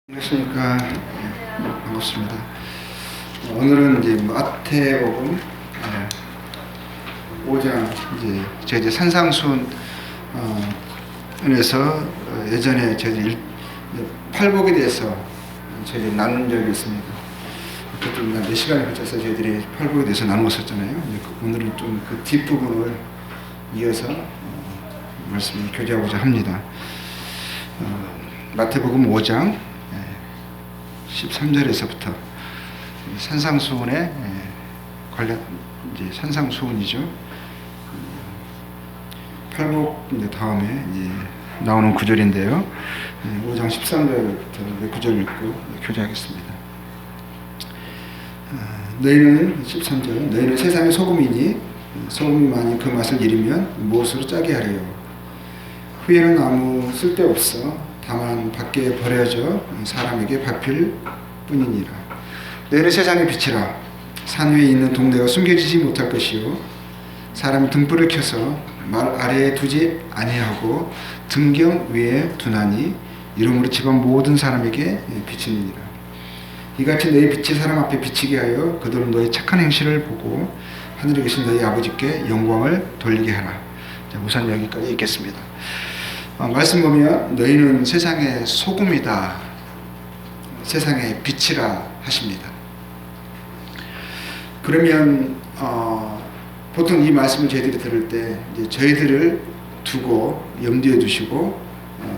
안녕하십니까. 반갑습니다. 오늘은 이제 마태복음 5장 이제 산상수훈에서 예전에 저희들이 팔복에 대해서 저희들이 나눈 적이 있습니다. 그것도 몇 시간에 걸쳐서 저희들이 팔복에 대해서 나누었었잖아요. 오늘은 좀 그 뒷부분을 이어서 말씀을 교제하고자 합니다. 마태복음 5장 13절에서부터 산상수훈에 관련 이제 산상수훈이죠. 팔복 이제 다음에 이제 나오는 구절인데요. 5장 13절부터 구절 읽고 교제하겠습니다. 너희는 13절 너희는 세상의 소금이니 소금이 만일 그 맛을 잃으면 무엇으로 짜게 하려요? 후에는 아무 쓸데없어 다만 밖에 버려져 사람에게 밟힐 뿐이니라. 너희는 세상의 빛이라. 산 위에 있는 동네가 숨겨지지 못할 것이요 사람이 등불을 켜서 말 아래에 두지 아니하고 등경 위에 두나니 이러므로 집안 모든 사람에게 비치느니라. 이같이 너희 빛이 사람 앞에 비치게 하여 그들은 너희 착한 행실을 보고 하늘에 계신 너희 아버지께 영광을 돌리게 하라. 자, 우선 여기까지 읽겠습니다. 말씀 보면 너희는 세상의 소금이다, 세상의 빛이라 하십니다. 그러면 보통 이 말씀을 저희들이 들을 때 이제 저희들을 두고 염두에 두시고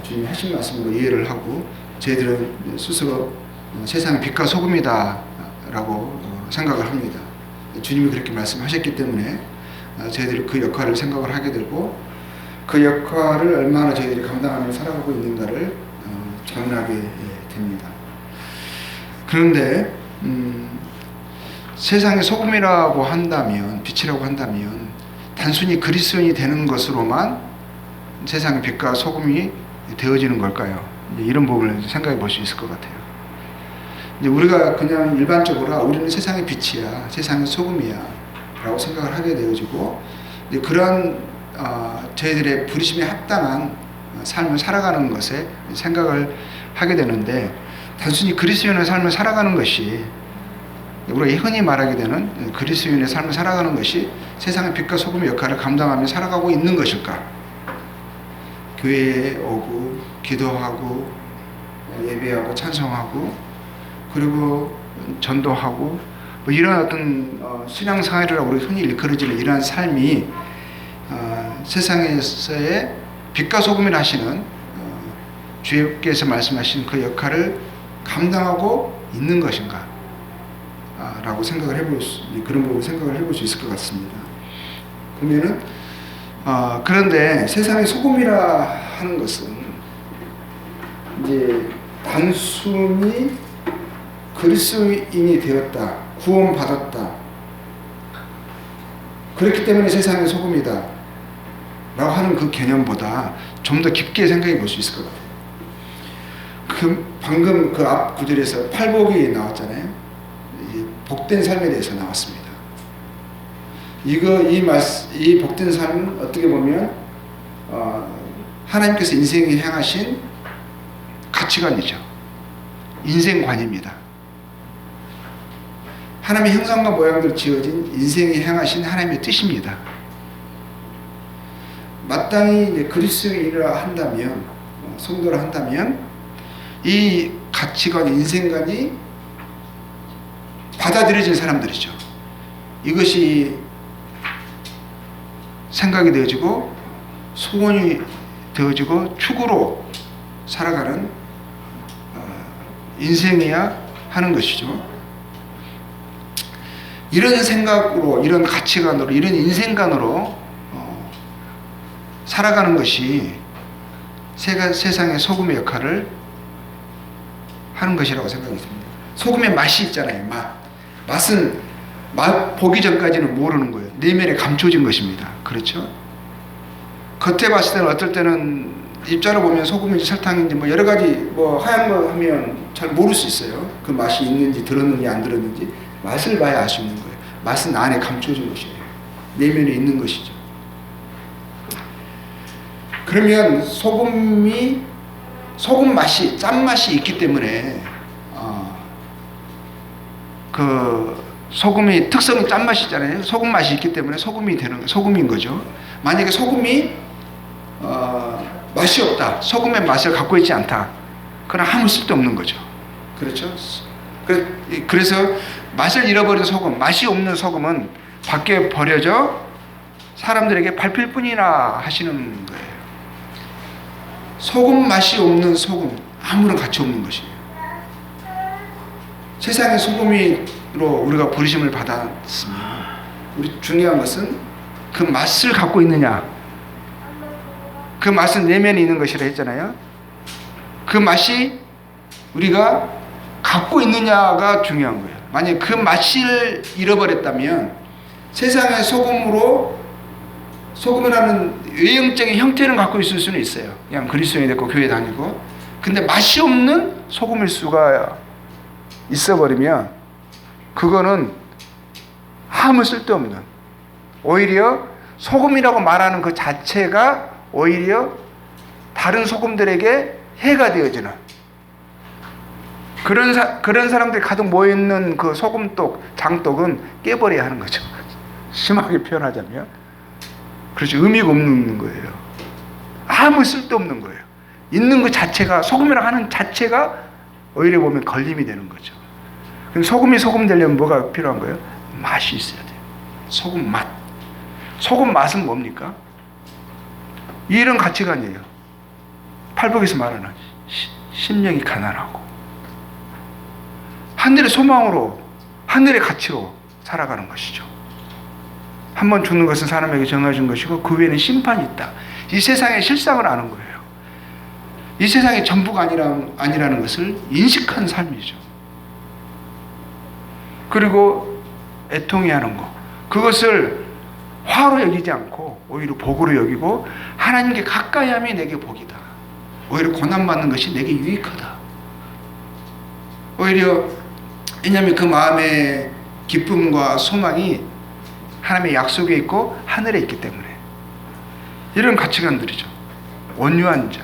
주님이 하신 말씀으로 이해를 하고 저희들은 스스로 세상의 빛과 소금이다 라고 생각을 합니다. 주님이 그렇게 말씀하셨기 때문에 저희들이 그 역할을 생각을 하게 되고 그 역할을 얼마나 저희들이 감당하며 살아가고 있는가를 자문하게 됩니다. 그런데 세상의 소금이라고 한다면, 빛이라고 한다면 단순히 그리스도인이 되는 것으로만 세상의 빛과 소금이 되어지는 걸까요? 이런 부분을 생각해 볼 수 있을 것 같아요. 이제 우리가 그냥 일반적으로 우리는 세상의 빛이야, 세상의 소금이야 라고 생각을 하게 되어지고 그러한 저희들의 부르심에 합당한 삶을 살아가는 것에 생각을 하게 되는데 단순히 그리스도인의 삶을 살아가는 것이 우리가 흔히 말하게 되는 그리스도인의 삶을 살아가는 것이 세상의 빛과 소금의 역할을 감당하며 살아가고 있는 것일까? 교회에 오고 기도하고 예배하고 찬송하고 그리고 전도하고 뭐 이런 어떤 신앙생활이라고 우리 흔히 일컬어지는 이러한 삶이 세상에서의 빛과 소금이라 하시는 주께서 말씀하신 그 역할을 감당하고 있는 것인가 라고 생각을 해볼 수, 그런 부분을 생각을 해볼 수 있을 것 같습니다. 그러면은 그런데 세상의 소금이라 하는 것은 이제 단순히 그리스도인이 되었다, 구원받았다, 그렇기 때문에 세상의 소금이다 라고 하는 그 개념보다 좀 더 깊게 생각해 볼 수 있을 것 같아요. 방금 그 앞 구절에서 팔복이 나왔잖아요. 복된 삶에 대해서 나왔습니다. 이 복된 삶은 어떻게 보면 하나님께서 인생에 향하신 가치관이죠. 인생관입니다. 하나님의 형상과 모양대로 지어진 인생에 향하신 하나님의 뜻입니다. 마땅히 그리스도인이라 한다면, 성도라 한다면 이 가치관, 인생관이 받아들여진 사람들이죠. 이것이 생각이 되어지고 소원이 되어지고 축으로 살아가는 인생이야 하는 것이죠. 이런 생각으로, 이런 가치관으로, 이런 인생관으로 살아가는 것이 세상의 소금의 역할을 하는 것이라고 생각이 듭니다. 소금의 맛이 있잖아요. 맛은 보기 전까지는 모르는 거예요. 내면에 감춰진 것입니다. 그렇죠? 겉에 봤을 때는 어떨 때는 입자로 보면 소금인지 설탕인지 뭐 여러 가지 뭐 하얀 거 하면 잘 모를 수 있어요. 그 맛이 있는지 들었는지 안 들었는지 맛을 봐야 알 수 있는 거예요. 맛은 안에 감춰진 것이에요. 내면에 있는 것이죠. 그러면 소금이 소금 맛이, 짠맛이 있기 때문에 그 소금이 특성이 짠맛이잖아요. 소금 맛이 있기 때문에 소금인 거죠. 만약에 소금이 맛이 없다, 소금의 맛을 갖고 있지 않다, 그건 아무 쓸데없는 거죠. 그렇죠? 그래서 맛을 잃어버린 소금, 맛이 없는 소금은 밖에 버려져 사람들에게 밟힐 뿐이나 하시는 거예요. 소금 맛이 없는 소금, 아무런 가치 없는 것이에요. 세상의 소금으로 우리가 부르심을 받았으면 우리 중요한 것은 그 맛을 갖고 있느냐, 그 맛은 내면에 있는 것이라 했잖아요. 그 맛이 우리가 갖고 있느냐가 중요한 거예요. 만약에 그 맛을 잃어버렸다면 세상의 소금이라는 외형적인 형태는 갖고 있을 수는 있어요. 그냥 그리스도인이 됐고 교회 다니고. 근데 맛이 없는 소금일 수가 있어버리면 그거는 아무 쓸데없는, 오히려 소금이라고 말하는 그 자체가 오히려 다른 소금들에게 해가 되어지는 그런 사람들이 가득 모여있는 그 소금독, 장독은 깨버려야 하는 거죠. 심하게 표현하자면. 그렇죠. 의미가 없는 거예요. 아무 쓸데없는 거예요. 있는 것 자체가, 소금이라고 하는 자체가 오히려 보면 걸림이 되는 거죠. 그럼 소금이 소금 되려면 뭐가 필요한 거예요? 맛이 있어야 돼요. 소금 맛. 소금 맛은 뭡니까? 이런 가치관이에요. 팔복에서 말하는 심령이 가난하고 하늘의 소망으로, 하늘의 가치로 살아가는 것이죠. 한 번 죽는 것은 사람에게 정해진 것이고 그 외에는 심판이 있다. 이 세상의 실상을 아는 거예요. 이 세상의 전부가 아니라는 것을 인식한 삶이죠. 그리고 애통해하는 것, 그것을 화로 여기지 않고 오히려 복으로 여기고 하나님께 가까이 함이 내게 복이다. 오히려 고난받는 것이 내게 유익하다. 오히려, 왜냐하면 그 마음의 기쁨과 소망이 하나님의 약속에 있고 하늘에 있기 때문에. 이런 가치관들이죠. 온유한 자.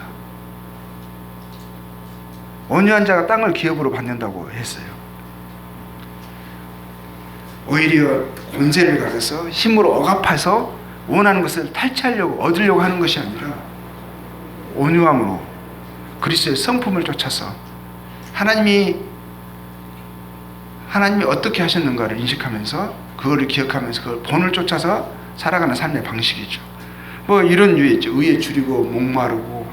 온유한 자가 땅을 기업으로 받는다고 했어요. 오히려 권세를 가져서 힘으로 억압해서 원하는 것을 탈취하려고, 얻으려고 하는 것이 아니라 온유함으로 그리스도의 성품을 쫓아서 하나님이 어떻게 하셨는가를 인식하면서 그거를 기억하면서 그걸 본을 쫓아서 살아가는 삶의 방식이죠. 뭐 이런 유에 있죠. 의에 줄이고 목마르고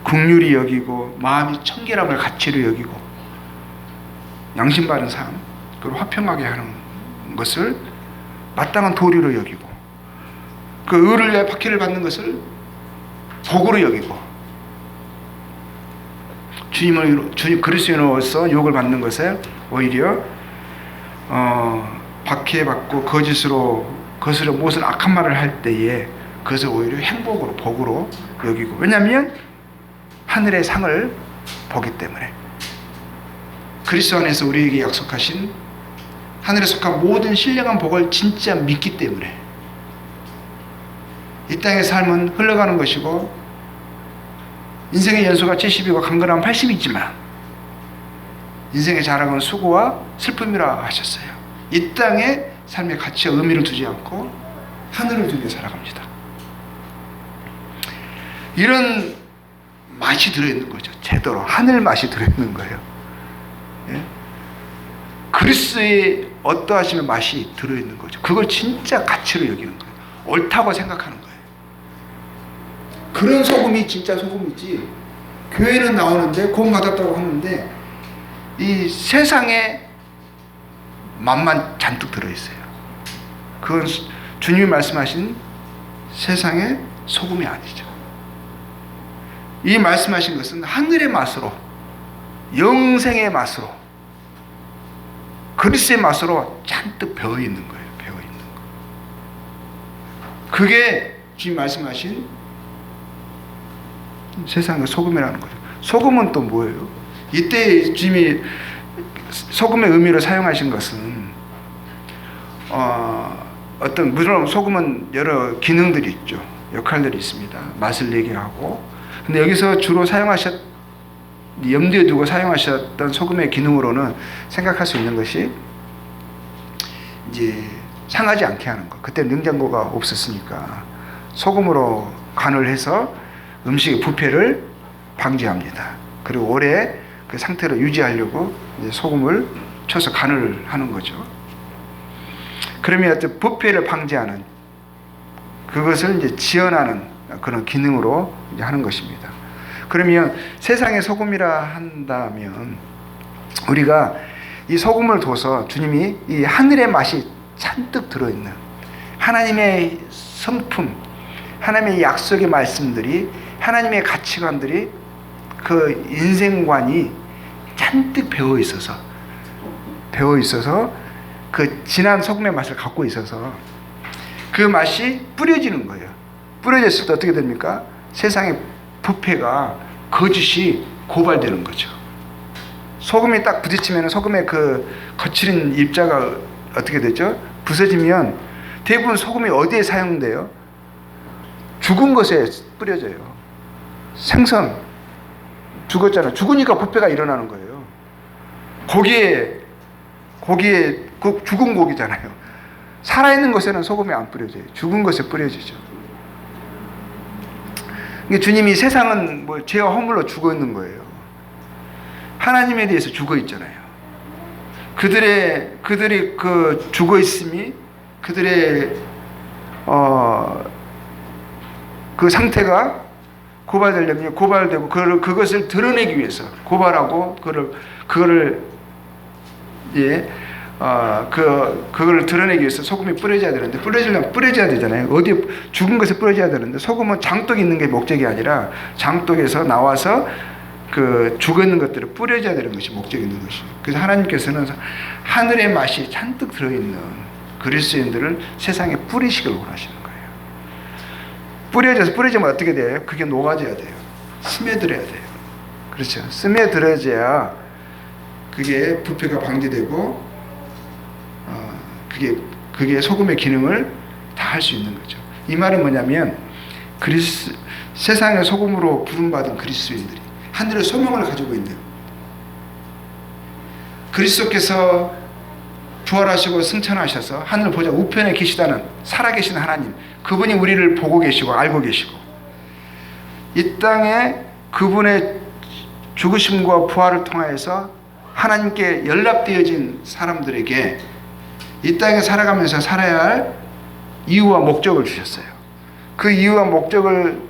긍휼히 여기고 마음이 청결함을 가치로 여기고 양심 바른 삶, 그걸 화평하게 하는 것을 마땅한 도리로 여기고 그 의를 위해 박해를 받는 것을 복으로 여기고 주님 그리스도인으로서 욕을 받는 것에 오히려 박해받고 거짓으로 무슨 악한 말을 할 때에 그것을 오히려 행복으로, 복으로 여기고. 왜냐하면 하늘의 상을 보기 때문에. 그리스도 안에서 우리에게 약속하신 하늘에 속한 모든 신령한 복을 진짜 믿기 때문에 이 땅의 삶은 흘러가는 것이고 인생의 연수가 70이고 강건함은 80이지만 인생의 자랑은 수고와 슬픔이라 하셨어요. 이 땅의 삶의 가치와 의미를 두지 않고 하늘을 두며 살아갑니다. 이런 맛이 들어있는 거죠. 제대로 하늘 맛이 들어있는 거예요. 예? 그리스도의 어떠하시는 맛이 들어있는 거죠. 그걸 진짜 가치로 여기는 거예요. 옳다고 생각하는 거예요. 그런 소금이 진짜 소금이지. 교회는 나오는데 구원 받았다고 하는데 이 세상에 맛만 잔뜩 들어있어요. 그건 주님이 말씀하신 세상의 소금이 아니죠. 이 말씀하신 것은 하늘의 맛으로, 영생의 맛으로, 그리스도의 맛으로 잔뜩 배어있는 거예요. 배어있는 거. 그게 주님 말씀하신 세상의 소금이라는 거죠. 소금은 또 뭐예요? 이때 주님이 소금의 의미로 사용하신 것은 물론 소금은 여러 기능들이 있죠. 역할들이 있습니다. 맛을 내게 하고. 근데 여기서 주로 사용하셨던 염두에 두고 사용하셨던 소금의 기능으로는 생각할 수 있는 것이 이제 상하지 않게 하는 것. 그때 냉장고가 없었으니까 소금으로 간을 해서 음식의 부패를 방지합니다. 그리고 오래 그 상태로 유지하려고 이제 소금을 쳐서 간을 하는 거죠. 그러면 어떤 부패를 방지하는 그것을 이제 지연하는 그런 기능으로 이제 하는 것입니다. 그러면 세상의 소금이라 한다면 우리가 이 소금을 둬서 주님이 이 하늘의 맛이 잔뜩 들어있는 하나님의 성품, 하나님의 약속의 말씀들이, 하나님의 가치관들이, 그 인생관이 잔뜩 배어 있어서 그 진한 소금의 맛을 갖고 있어서 그 맛이 뿌려지는 거예요. 뿌려졌을 때 어떻게 됩니까? 세상의 부패가, 거짓이 고발되는 거죠. 소금이 딱 부딪히면 소금의 그 거칠은 입자가 어떻게 되죠? 부서지면 대부분 소금이 어디에 사용돼요? 죽은 것에 뿌려져요. 생선 죽었잖아요. 죽으니까 부패가 일어나는 거예요. 고기에 그 죽은 고기잖아요. 살아있는 것에는 소금이 안 뿌려져요. 죽은 것에 뿌려지죠. 주님이 세상은 뭐 죄와 허물로 죽어 있는 거예요. 하나님에 대해서 죽어 있잖아요. 그들이 그 죽어 있음이 그들의 그 상태가 고발되려면 고발되고 그것을 드러내기 위해서 고발하고 그거를 그걸 드러내기 위해서 소금이 뿌려져야 되는데 뿌려지려면 뿌려져야 되잖아요. 어디에 죽은 것에 뿌려져야 되는데 소금은 장독에 있는 게 목적이 아니라 장독에서 나와서 그 죽어있는 것들을 뿌려져야 되는 것이 목적이 있는 것이죠. 그래서 하나님께서는 하늘의 맛이 잔뜩 들어있는 그리스도인들을 세상에 뿌리시길 원하시는 거예요. 뿌려지면 어떻게 돼요? 그게 녹아져야 돼요. 스며들어야 돼요. 그렇죠. 스며들어져야 그게 부패가 방지되고 그게 소금의 기능을 다 할 수 있는 거죠. 이 말은 뭐냐면 세상의 소금으로 부름받은 그리스도인들이 하늘의 소명을 가지고 있는 그리스도께서 부활하시고 승천하셔서 하늘 보좌 우편에 계시다는 살아계신 하나님, 그분이 우리를 보고 계시고 알고 계시고 이 땅에 그분의 죽으심과 부활을 통하여서 하나님께 연락되어진 사람들에게 이 땅에 살아가면서 살아야 할 이유와 목적을 주셨어요. 그 이유와 목적을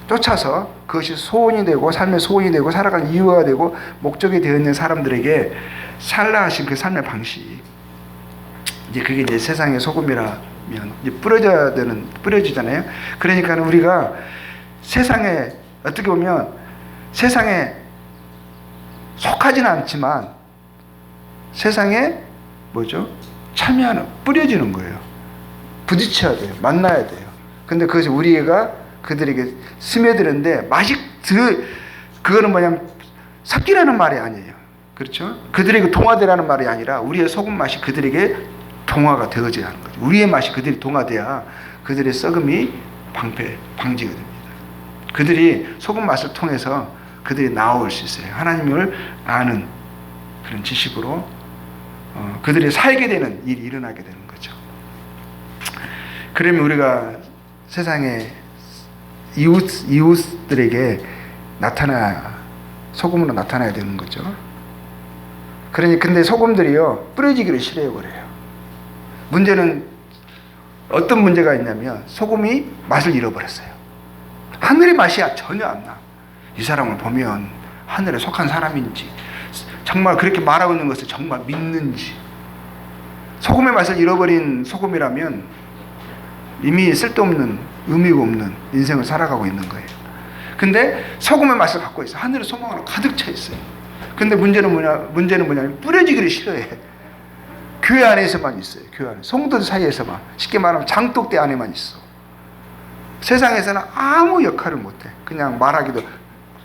쫓아서 그것이 소원이 되고 삶의 소원이 되고 살아가는 이유가 되고 목적이 되어 있는 사람들에게 살라 하신 그 삶의 방식, 이제 그게 이제 세상의 소금이라면 이제 뿌려지잖아요. 그러니까 우리가 세상에 어떻게 보면 세상에 속하지는 않지만 세상에 뭐죠? 참여하는, 뿌려지는 거예요. 부딪혀야 돼요. 만나야 돼요. 근데 그것이 우리가 그들에게 스며드는데 맛이 그거는 뭐냐면 섞이라는 말이 아니에요. 그렇죠? 그들에게 동화되라는 말이 아니라 우리의 소금 맛이 그들에게 동화가 되어져야 하는 거죠. 우리의 맛이 그들이 동화돼야 그들의 썩음이 방지가 됩니다. 그들이 소금 맛을 통해서 그들이 나올 수 있어요. 하나님을 아는 그런 지식으로 그들이 살게 되는 일이 일어나게 되는 거죠. 그러면 우리가 세상의 이웃들에게 소금으로 나타나야 되는 거죠. 근데 소금들이요, 뿌려지기를 싫어해버려요. 문제는 어떤 문제가 있냐면 소금이 맛을 잃어버렸어요. 하늘의 맛이 전혀 안 나. 이 사람을 보면 하늘에 속한 사람인지, 정말 그렇게 말하고 있는 것을 정말 믿는지. 소금의 맛을 잃어버린 소금이라면 이미 쓸데없는, 의미가 없는 인생을 살아가고 있는 거예요. 근데 소금의 맛을 갖고 있어. 하늘의 소망으로 가득 차 있어요. 근데 문제는 뭐냐면 뿌려지기를 싫어해. 교회 안에서만 있어요. 교회 안에. 성도들 사이에서만. 쉽게 말하면 장독대 안에만 있어. 세상에서는 아무 역할을 못해. 그냥 말하기도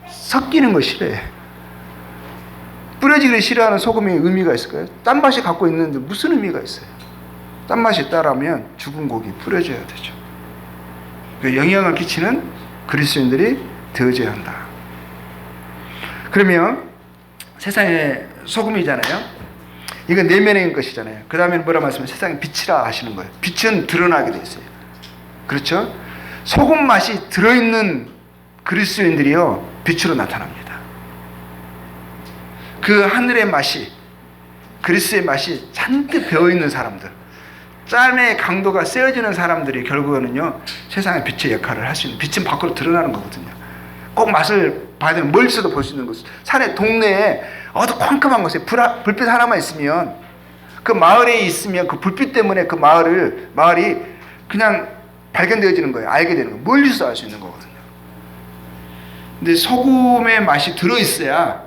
섞이는 거 싫어해. 뿌려지기를 싫어하는 소금이 의미가 있을까요? 딴맛이 갖고 있는데 무슨 의미가 있어요? 딴맛이 있다라면 죽은 고기 뿌려져야 되죠. 영향을 끼치는 그리스도인들이 되어져야 한다. 그러면 세상의 소금이잖아요. 이건 내면에 있는 것이잖아요. 그 다음에 뭐라 말씀하면 세상의 빛이라 하시는 거예요. 빛은 드러나게 돼 있어요. 그렇죠? 소금 맛이 들어있는 그리스도인들이요 빛으로 나타납니다. 그 하늘의 맛이, 그리스도의 맛이 잔뜩 배어있는 사람들, 짬의 강도가 세어지는 사람들이 결국에는요 세상의 빛의 역할을 할 수 있는, 빛은 밖으로 드러나는 거거든요. 꼭 맛을 봐야 되는, 멀리서도 볼 수 있는 것. 산의 동네에 어두컴컴한 곳에 불빛 하나만 있으면, 그 마을에 있으면 그 불빛 때문에 그 마을이 그냥 발견되어지는 거예요. 알게 되는 거예요. 멀리서 알 수 있는 거거든요. 근데 소금의 맛이 들어있어야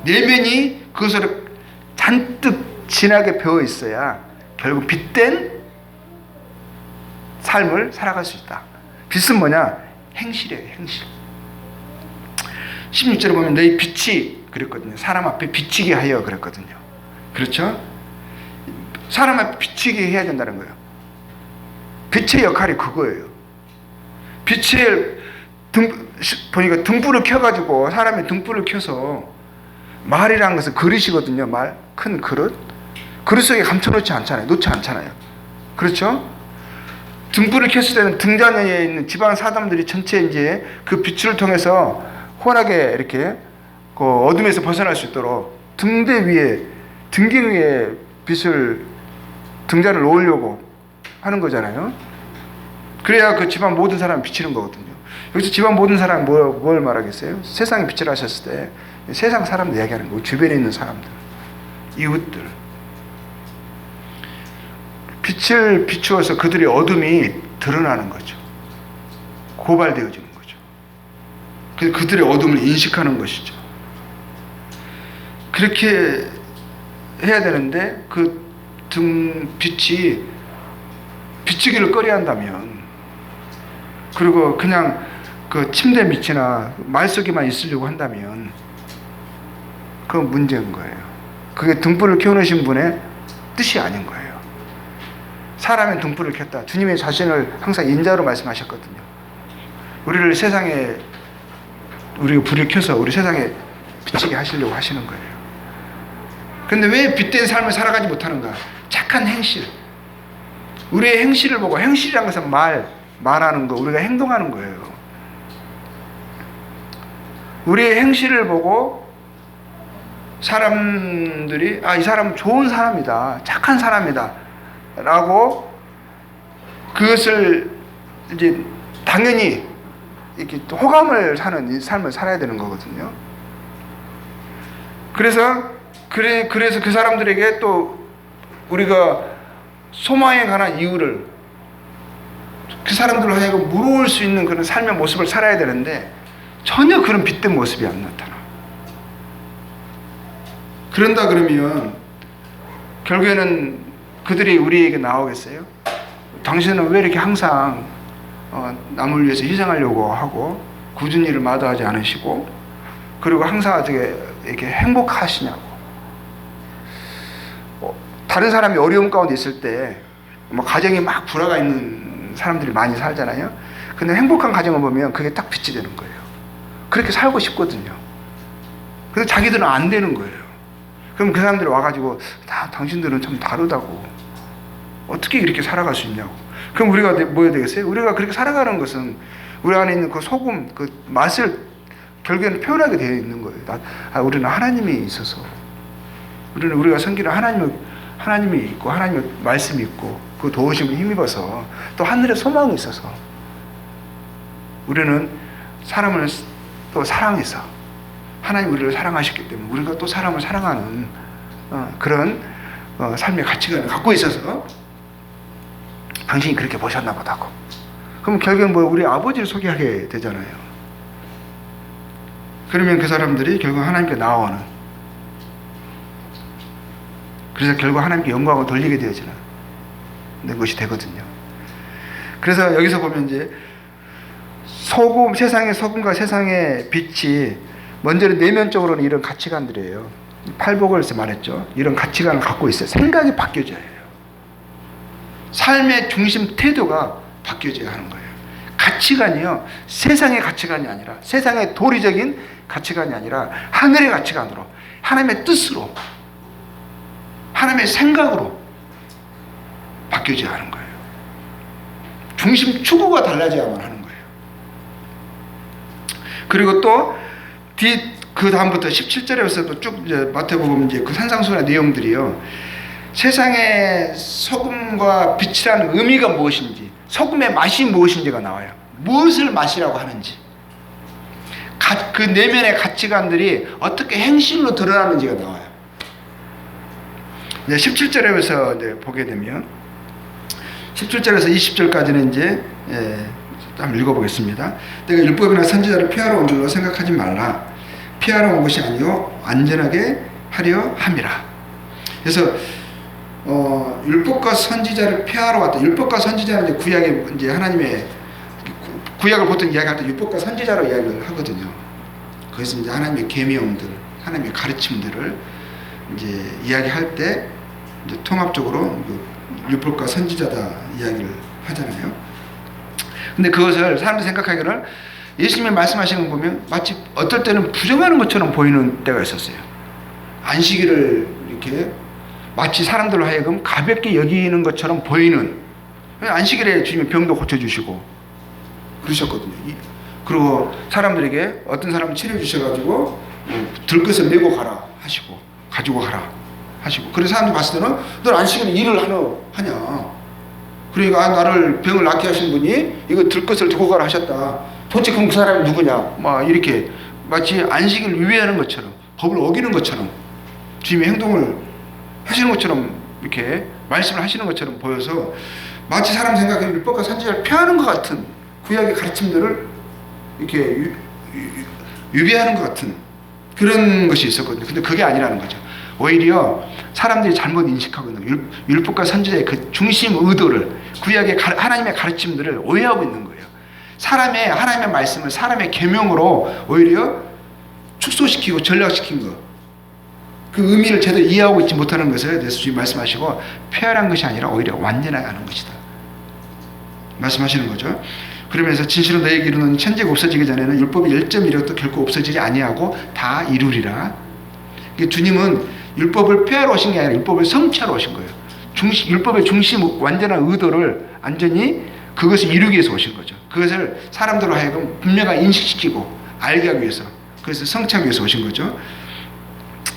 내면이 그것을 잔뜩 진하게 배어 있어야 결국 빛된 삶을 살아갈 수 있다. 빛은 뭐냐? 행실이에요. 행실. 16절에 보면 너희 빛이 그랬거든요. 사람 앞에 비치게 하여 그랬거든요. 그렇죠? 사람 앞에 비치게 해야 된다는 거예요. 빛의 역할이 그거예요. 빛을 보니까 등불을 켜가지고, 사람이 등불을 켜서, 말이라는 것은 그릇이거든요. 큰 그릇. 그릇 속에 감춰놓지 않잖아요. 놓지 않잖아요. 그렇죠? 등불을 켰을 때는 등잔에 있는 지방 사람들이 전체 이제 그 빛을 통해서 환하게 이렇게 그 어둠에서 벗어날 수 있도록 등대 위에, 등경 위에 빛을, 등잔을 놓으려고 하는 거잖아요. 그래야 그 집안 모든 사람이 비치는 거거든요. 여기서 집안 모든 사람이 뭘 말하겠어요? 세상에 빛을 하셨을 때 세상 사람들 이야기하는 거고, 주변에 있는 사람들, 이웃들. 빛을 비추어서 그들의 어둠이 드러나는 거죠. 고발되어지는 거죠. 그들의 어둠을 인식하는 것이죠. 그렇게 해야 되는데 그 빛이 비추기를 꺼려한다면, 그리고 그냥 그 침대 밑이나 말 속에만 있으려고 한다면 그건 문제인 거예요. 그게 등불을 켜놓으신 분의 뜻이 아닌 거예요. 사람의 등불을 켰다. 주님의 자신을 항상 인자로 말씀하셨거든요. 우리를 세상에, 우리가 불을 켜서 우리 세상에 비치게 하시려고 하시는 거예요. 그런데 왜 빛된 삶을 살아가지 못하는가? 착한 행실. 우리의 행실을 보고, 행실이라는 것은 말하는 거, 우리가 행동하는 거예요. 우리의 행실을 보고 사람들이 이 사람은 좋은 사람이다, 착한 사람이다 라고 그것을 이제 당연히 이렇게 호감을 사는 삶을 살아야 되는 거거든요. 그래서 그 사람들에게 또 우리가 소망에 관한 이유를, 그 사람들로 하여금 물어올 수 있는 그런 삶의 모습을 살아야 되는데 전혀 그런 빛된 모습이 안 나타나. 그런다 그러면 결국에는 그들이 우리에게 나오겠어요? 당신은 왜 이렇게 항상 남을 위해서 희생하려고 하고 굳은 일을 마다하지 않으시고, 그리고 항상 어떻게 이렇게 행복하시냐고. 다른 사람이 어려움 가운데 있을 때 가정이 막 불화가 있는 사람들이 많이 살잖아요. 근데 행복한 가정을 보면 그게 딱 빛이 되는 거예요. 그렇게 살고 싶거든요. 근데 자기들은 안 되는 거예요. 그럼 그 사람들이 와가지고 당신들은 참 다르다고, 어떻게 이렇게 살아갈 수 있냐고. 그럼 우리가 뭐 해야 되겠어요? 우리가 그렇게 살아가는 것은 우리 안에 있는 그 소금, 그 맛을 결국에는 표현하게 되어 있는 거예요. 우리는 하나님이 있어서, 우리가 섬기는 하나님이 있고, 하나님의 말씀이 있고, 그 도우심을 힘입어서, 또 하늘의 소망이 있어서, 우리는 사람을 또 사랑해서, 하나님 우리를 사랑하셨기 때문에 우리가 또 사람을 사랑하는 그런 삶의 가치관을 갖고 있어서 당신이 그렇게 보셨나 보다고. 그럼 결국은 우리 아버지를 소개하게 되잖아요. 그러면 그 사람들이 결국 하나님께 나아오는, 그래서 결국 하나님께 영광을 돌리게 되어지는 것이 되거든요. 그래서 여기서 보면 이제 세상의 소금과 세상의 빛이 먼저는 내면적으로는 이런 가치관들이에요. 팔복을서 말했죠. 이런 가치관을 갖고 있어요. 생각이 바뀌어져야 해요. 삶의 중심 태도가 바뀌어져야 하는 거예요. 가치관이요, 세상의 가치관이 아니라 세상의 도리적인 가치관이 아니라 하늘의 가치관으로, 하나님의 뜻으로, 하나님의 생각으로 바뀌어져야 하는 거예요. 중심 추구가 달라져야만 하는 거예요. 그리고 또 그 다음부터 17절에서도 쭉 이제 마태복음 이제 그 산상수훈의 내용들이요. 세상의 소금과 빛이라는 의미가 무엇인지, 소금의 맛이 무엇인지가 나와요. 무엇을 맛이라고 하는지, 그 내면의 가치관들이 어떻게 행실로 드러나는지가 나와요. 이제 17절에서 이제 보게 되면 17절에서 20절까지는 이제 한번 읽어보겠습니다. 내가 율법이나 선지자를 피하러 온 줄로 생각하지 말라. 피하러 온 것이 아니요 완전하게 하려 함이라. 그래서 율법과 선지자를 피하러 왔다. 율법과 선지자는 이제 구약의 이제 하나님의 구약을 보통 이야기할 때 율법과 선지자로 이야기를 하거든요. 그래서 이제 하나님의 계명들, 하나님의 가르침들을 이제 이야기할 때 이제 통합적으로 율법과 선지자다 이야기를 하잖아요. 근데 그것을 사람들이 생각하기를 예수님이 말씀하시는 거 보면 마치 어떨 때는 부정하는 것처럼 보이는 때가 있었어요. 안식일을 이렇게 마치 사람들로 하여금 가볍게 여기는 것처럼 보이는, 안식일에 주님이 병도 고쳐주시고 그러셨거든요. 그리고 사람들에게 어떤 사람을 치료해주셔가지고 들것을 메고 가라 하시고 가지고 가라 하시고, 그래서 사람들이 봤을 때는 넌 안식일에 일을 하냐, 그러니까 나를 병을 낫게 하신 분이 이거 들것을 두고 가라 하셨다. 도대체 그럼 그 사람이 누구냐, 막 이렇게 마치 안식일을 위배하는 것처럼, 법을 어기는 것처럼, 주님의 행동을 하시는 것처럼, 이렇게 말씀을 하시는 것처럼 보여서 마치 사람 생각에 율법과 선지자를 폐하는 것 같은, 구약의 가르침들을 이렇게 위배하는 것 같은 그런 것이 있었거든요. 근데 그게 아니라는 거죠. 오히려 사람들이 잘못 인식하거든요. 율법과 선지자의 그 중심 의도를, 구약의 하나님의 가르침들을 오해하고 있는 거예요. 하나님의 말씀을 사람의 계명으로 오히려 축소시키고 전락시킨 것, 그 의미를 제대로 이해하고 있지 못하는 것을 예수 주님 말씀하시고 폐하란 것이 아니라 오히려 완전하게 하는 것이다 말씀하시는 거죠. 그러면서 진실로 너에게 이르노니 천지가 없어지기 전에는 율법이 1.1도 결코 없어지지 아니하고 다 이루리라. 주님은 율법을 폐하러 오신 게 아니라 율법을 성취하러 오신 거예요. 율법의 중심 완전한 의도를 완전히 그것을 이루기 위해서 오신 거죠. 그것을 사람들로 하여금 분명하게 인식시키고 알게 하기 위해서, 그래서 성취하기 위해서 오신 거죠.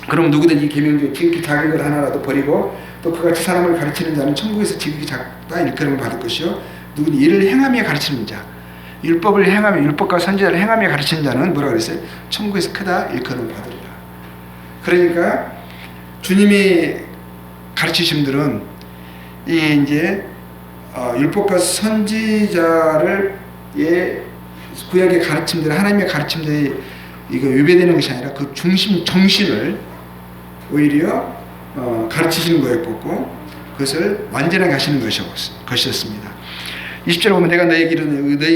그럼 누구든지 이 계명 중에 지극히 작은 것 하나라도 버리고 또 그같이 사람을 가르치는 자는 천국에서 지극히 작다 일컬음을 받을 것이요 누구든지 이를 행하며 가르치는 자, 율법을 행하며, 율법과 선지자를 행하며 가르치는 자는 뭐라 그랬어요? 천국에서 크다 일컬음을 받으리라. 그러니까 주님이 가르치신 분들은 이제 율법과 선지자를 구약의 가르침들, 하나님의 가르침들이 이거 위배되는 것이 아니라 그 중심 정신을 오히려 가르치시는 거였고, 그것을 완전하게 하시는 것이었습니다. 20절에 보면 내가 너에게 이르노니 너희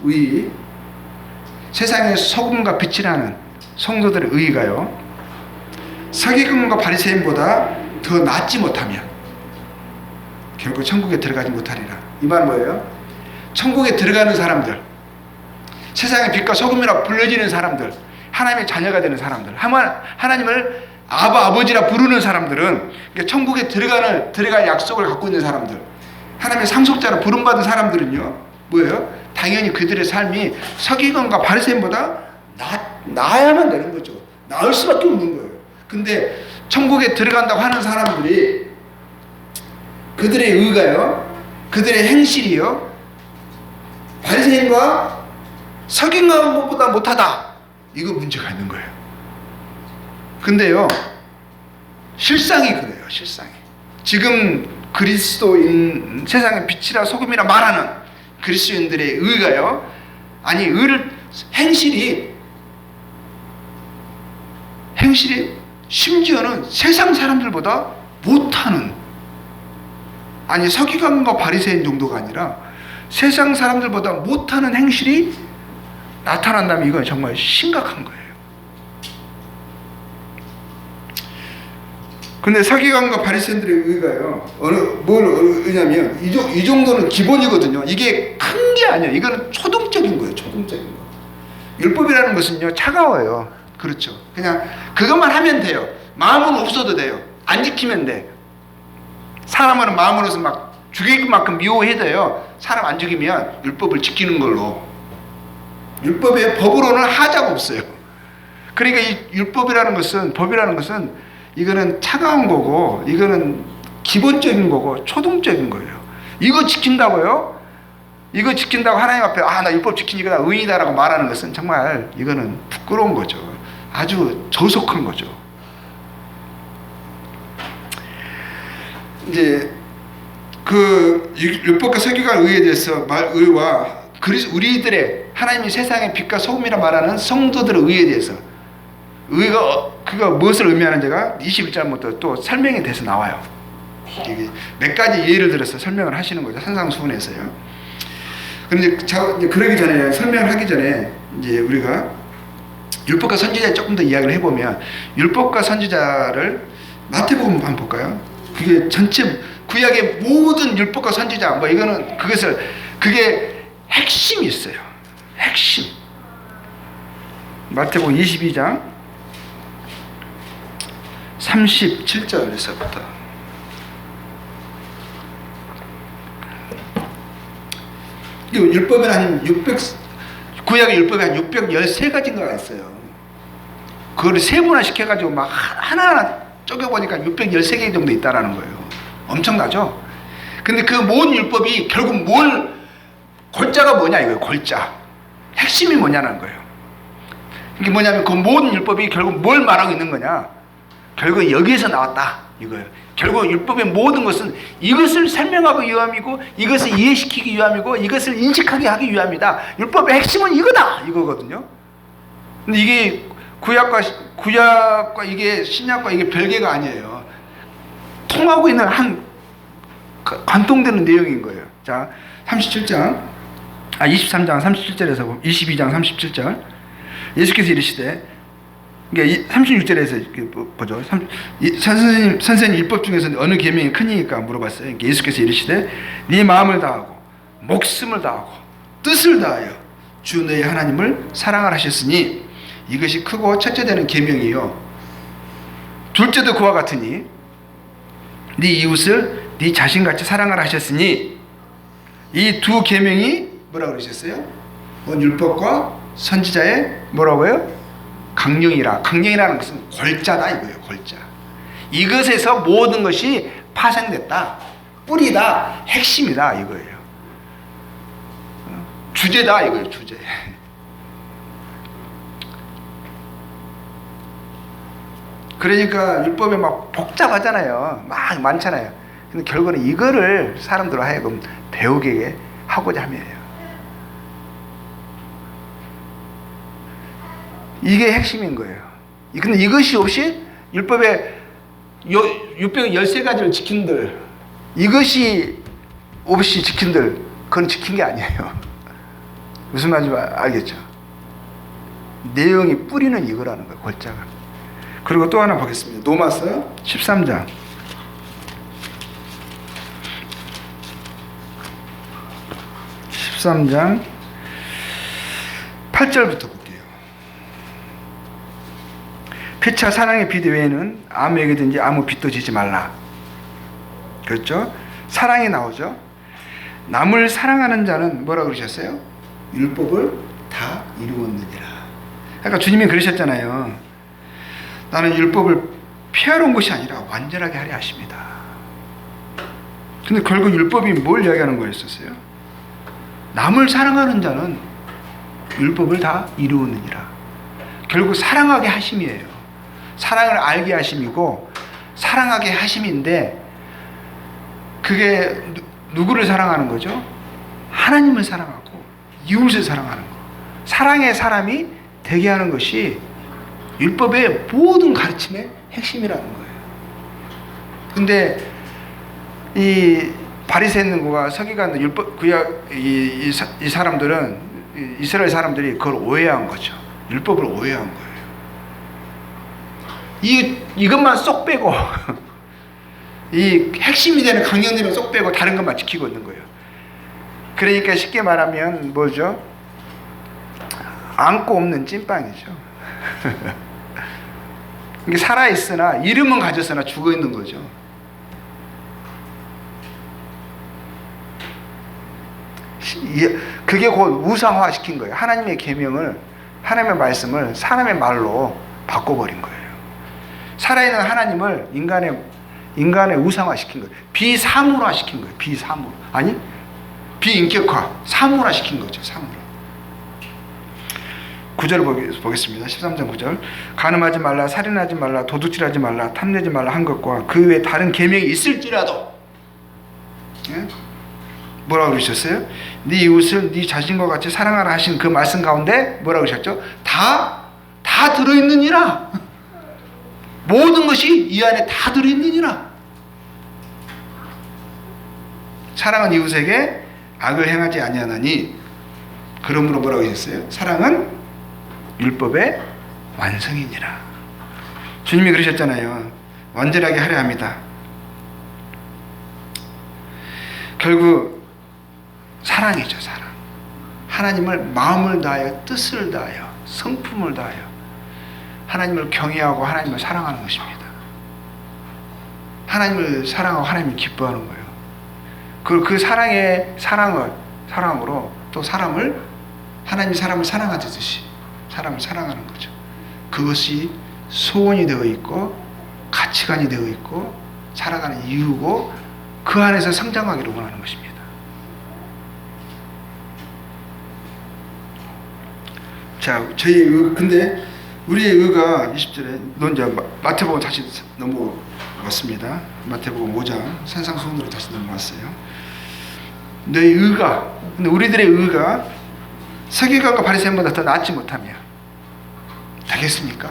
의, 세상의 소금과 빛이라는 성도들의 의가요, 서기관과 바리새인보다 더 낫지 못하면 결국 천국에 들어가지 못하리라. 이 말은 뭐예요? 천국에 들어가는 사람들, 세상의 빛과 소금이라 불려지는 사람들, 하나님의 자녀가 되는 사람들, 하나님을 아버지라 부르는 사람들은 천국에 들어갈 약속을 갖고 있는 사람들, 하나님의 상속자로 부름받은 사람들은요, 뭐예요? 당연히 그들의 삶이 서기관과 바리새인보다 나아야만 되는 거죠. 나을 수밖에 없는 거예요. 근데 천국에 들어간다고 하는 사람들이 그들의 의가요, 그들의 행실이요, 바리새인과 서기관보다 못하다, 이거 문제가 있는 거예요. 근데요, 실상이 그래요. 실상이 지금 그리스도인, 세상의 빛이라 소금이라 말하는 그리스도인들의 의가요, 아니 행실이 심지어는 세상 사람들보다 못하는, 아니 서기관과 바리새인 정도가 아니라 세상 사람들보다 못하는 행실이 나타난다면 이건 정말 심각한 거예요. 근데 서기관과 바리새인들의 의가요, 뭘 의냐면 이 정도는 기본이거든요. 이게 큰 게 아니에요. 이거는 초등적인 거예요. 초등적인 거. 율법이라는 것은요 차가워요. 그렇죠. 그냥 그것만 하면 돼요. 마음은 없어도 돼요. 안 지키면 돼. 사람은 마음으로서 막 죽일 만큼 미워해도요. 사람 안 죽이면 율법을 지키는 걸로. 율법의 법으로는 하자가 없어요. 그러니까 이 율법이라는 것은, 법이라는 것은 이거는 차가운 거고, 이거는 기본적인 거고 초동적인 거예요. 이거 지킨다고요? 이거 지킨다고 하나님 앞에 나 율법 지키니까 나 의인이다라고 말하는 것은 정말 이거는 부끄러운 거죠. 아주 저속한 거죠. 이제 그 율법과 설교가 의에 대해서 의와 우리들의 하나님이 세상의 빛과 소금이라 말하는 성도들의 의에 대해서 의가 그가 무엇을 의미하는지가 21절부터 또 설명이 돼서 나와요. 이게 몇 가지 예를 들어서 설명을 하시는 거죠. 산상수훈에서요. 그런데 이제 그러기 전에 설명을 하기 전에 이제 우리가 율법과 선지자에 조금 더 이야기를 해보면 율법과 선지자를 마태복음 한번 볼까요? 그게 전체 구약의 모든 율법과 선지자 뭐 이거는 그게 핵심이 있어요. 핵심. 마태복음 22장 37절에서부터 율법은 한 600, 구약의 율법이 한 613가지인가 있어요. 그걸 세분화 시켜가지고 막 하나하나 쪼개보니까 613개 정도 있다라는 거예요. 엄청나죠? 근데 그 모든 율법이 결국 골자가 뭐냐 이거예요. 골자. 핵심이 뭐냐는 거예요. 이게 뭐냐면 그 모든 율법이 결국 뭘 말하고 있는 거냐. 결국 여기에서 나왔다 이거예요. 결국 율법의 모든 것은 이것을 설명하기 위함이고 이것을 이해시키기 위함이고 이것을 인식하게 하기 위함이다. 율법의 핵심은 이거다 이거거든요. 근데 이게 구약과 이게 신약과 이게 별개가 아니에요. 통하고 있는 한 관통되는 내용인 거예요. 자, 23장 37절에서 22장 37절 예수께서 이르시되 그러니까 36절에서 보죠. 선생님 율법 중에서 어느 계명이 크니까 물어봤어요. 그러니까 예수께서 이르시되 네 마음을 다하고 목숨을 다하고 뜻을 다하여 주 너의 하나님을 사랑하라 하셨으니 이것이 크고 첫째 되는 계명이요. 둘째도 그와 같으니 네 이웃을 네 자신같이 사랑하라 하셨으니 이 두 계명이 뭐라고 그러셨어요? 율법과 선지자의 뭐라고요? 강령이라는 것은 골자다 이거예요. 골자. 이것에서 모든 것이 파생됐다. 뿌리다. 핵심이다 이거예요. 주제다 이거예요. 주제. 그러니까 율법이 막 복잡하잖아요. 막 많잖아요. 근데 결국은 이거를 사람들로 하여금 배우게 하고자 함이에요. 이게 핵심인 거예요. 근데 이것이 없이 율법의 613가지를 지킨들, 이것이 없이 지킨들, 그건 지킨 게 아니에요. 무슨 말인지 알겠죠? 내용이 뿌리는 이거라는 거예요. 골자가. 그리고 또 하나 보겠습니다. 로마서 13장 8절부터 볼게요. 피차 사랑의 빛 외에는 아무에게든지 아무 빚도 지지 말라. 그렇죠? 사랑이 나오죠. 남을 사랑하는 자는 뭐라고 그러셨어요? 율법을 다 이루었느니라. 그러니까 주님이 그러셨잖아요. 나는 율법을 폐하러 온 것이 아니라 완전하게 하려 하십니다. 근데 결국 율법이 뭘 이야기하는 거였었어요? 남을 사랑하는 자는 율법을 다 이루었느니라. 결국 사랑하게 하심이에요. 사랑을 알게 하심이고 사랑하게 하심인데 그게 누구를 사랑하는 거죠? 하나님을 사랑하고 이웃을 사랑하는 거. 사랑의 사람이 되게 하는 것이 율법의 모든 가르침의 핵심이라는 거예요. 근데 이 바리새인과 서기관들 율법 구약 이 사람들은 이스라엘 사람들이 그걸 오해한 거죠. 율법을 오해한 거예요. 이것만 쏙 빼고 이 핵심이 되는 강령들만 쏙 빼고 다른 것만 지키고 있는 거예요. 그러니까 쉽게 말하면 뭐죠? 안고 없는 찐빵이죠. 이게 살아있으나 이름은 가졌으나 죽어있는 거죠. 그게 곧 우상화시킨 거예요. 하나님의 계명을, 하나님의 말씀을 사람의 말로 바꿔버린 거예요. 살아있는 하나님을 인간의 우상화시킨 거예요. 비사물화시킨 거예요. 비사물. 아니, 비인격화, 사물화시킨 거죠. 사물화. 9절 보겠습니다. 13장 9절. 간음하지 말라, 살인하지 말라, 도둑질하지 말라, 탐내지 말라 한 것과 그 외에 다른 계명이 있을지라도, 예? 뭐라고 그러셨어요? 네 이웃을 네 자신과 같이 사랑하라 하신 그 말씀 가운데 뭐라고 그러셨죠? 다 들어있느니라. 모든 것이 이 안에 다 들어있느니라. 사랑은 이웃에게 악을 행하지 아니하나니, 그러므로 뭐라고 하셨어요? 사랑은 율법의 완성이니라. 주님이 그러셨잖아요. 완전하게 하려 합니다. 결국 사랑이죠. 사랑. 하나님을 마음을 다하여, 뜻을 다하여, 성품을 다하여 하나님을 경외하고 하나님을 사랑하는 것입니다. 하나님을 사랑하고 하나님을 기뻐하는 거예요. 그 사랑으로 또 하나님이 사람을 사랑하듯이 사람을 사랑하는 거죠. 그것이 소원이 되어 있고 가치관이 되어 있고 살아가는 이유고, 그 안에서 성장하기를 원하는 것입니다. 자, 근데 우리의 의가 20절에, 이제 마태복음 다시 넘어왔습니다. 마태복음 5장 산상수훈으로 다시 넘어왔어요. 너희 의가, 근데 우리들의 의가 서기관과 바리새인보다 더 낫지 못하며 되겠습니까?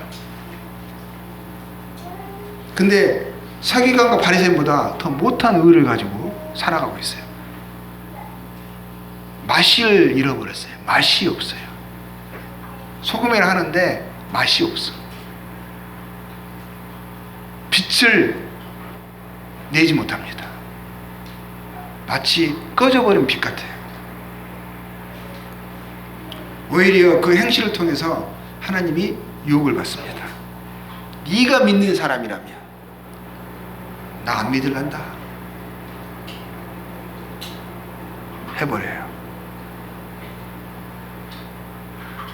근데 서기관과 바리새인보다 더 못한 의를 가지고 살아가고 있어요. 맛을 잃어버렸어요. 맛이 없어요. 소금을 하는데 맛이 없어. 빛을 내지 못합니다. 마치 꺼져버린 빛 같아요. 오히려 그 행실을 통해서 하나님이 유혹을 받습니다. 네가 믿는 사람이라면 나 안 믿을란다 해버려요.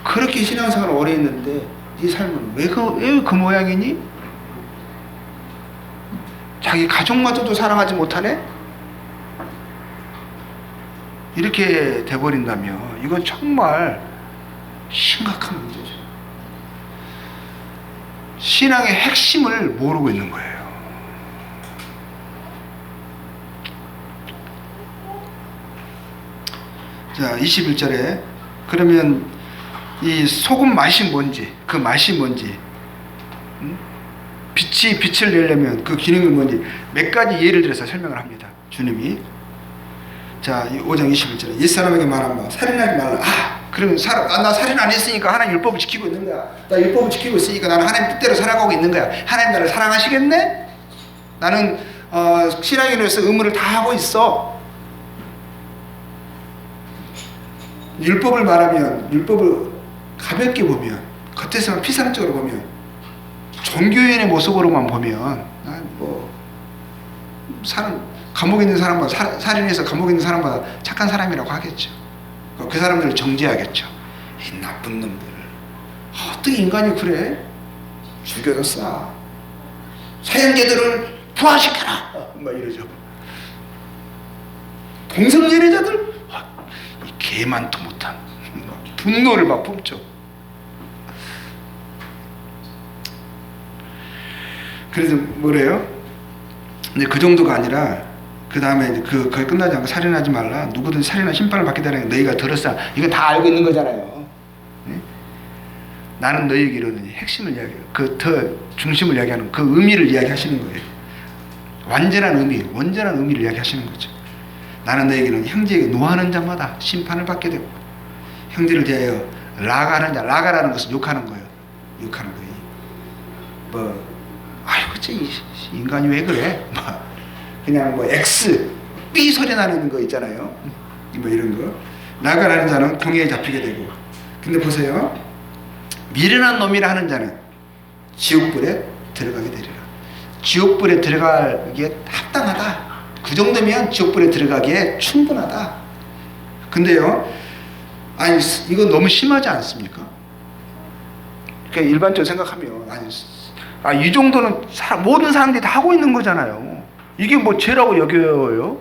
그렇게 신앙생활을 오래 했는데 네 삶은 왜 그 모양이니? 자기 가족마저도 사랑하지 못하네? 이렇게 돼버린다면 이건 정말 심각한 문제죠. 신앙의 핵심을 모르고 있는 거예요. 자, 21절에 그러면 이 소금 맛이 뭔지, 그 맛이 뭔지, 빛이 빛을 내려면 그 기능이 뭔지 몇 가지 예를 들어서 설명을 합니다. 주님이. 자, 5장 21절에 옛사람에게 말한 바 살인하지 말라. 그러면 나 살인 안 했으니까 하나님 율법을 지키고 있는 거야. 나 율법을 지키고 있으니까 나는 하나님 뜻대로 살아가고 있는 거야. 하나님 나를 사랑하시겠네? 나는 신앙에 대해서 의무를 다 하고 있어. 율법을 말하면, 율법을 가볍게 보면, 겉에서만 피상적으로 보면, 종교인의 모습으로만 보면, 감옥에 있는 사람보다, 살인해서 감옥에 있는 사람보다 착한 사람이라고 하겠죠. 그 사람들을 정죄하겠죠. 이 나쁜 놈들. 어떻게 인간이 그래? 죽여도 싸. 사형제들을 부활시켜라! 막 이러죠. 동성연애자들? 이 개만도 못한 분노를 막 뿜죠. 그래서 뭐래요? 근데 그 정도가 아니라 그 다음에 거기 끝나지 않고 살인하지 말라. 누구든 살인한 심판을 받게 되는 너희가 들었어. 이거 다 알고 있는 거잖아요. 네? 나는 너희에게 이르노니 핵심을 이야기해요. 그 더 중심을 이야기하는 그 의미를 이야기하시는 거예요. 완전한 의미를 이야기하시는 거죠. 나는 너희에게는 형제에게 노하는 자마다 심판을 받게 되고 형제를 대하여 라가하는 자, 라가라는 것은 욕하는 거예요. 욕하는 거예요. 아이고 인간이 왜 그래? 그냥 X, B 소리 나는 거 있잖아요. 이런 거. 라가라는 자는 공회에 잡히게 되고. 근데 보세요. 미련한 놈이라 하는 자는 지옥불에 들어가게 되리라. 지옥불에 들어가기에 합당하다. 그 정도면 지옥불에 들어가기에 충분하다. 근데요, 아니 이거 너무 심하지 않습니까? 그러니까 일반적으로 생각하면 이 정도는 모든 사람들이 다 하고 있는 거잖아요. 이게 뭐 죄라고 여겨요?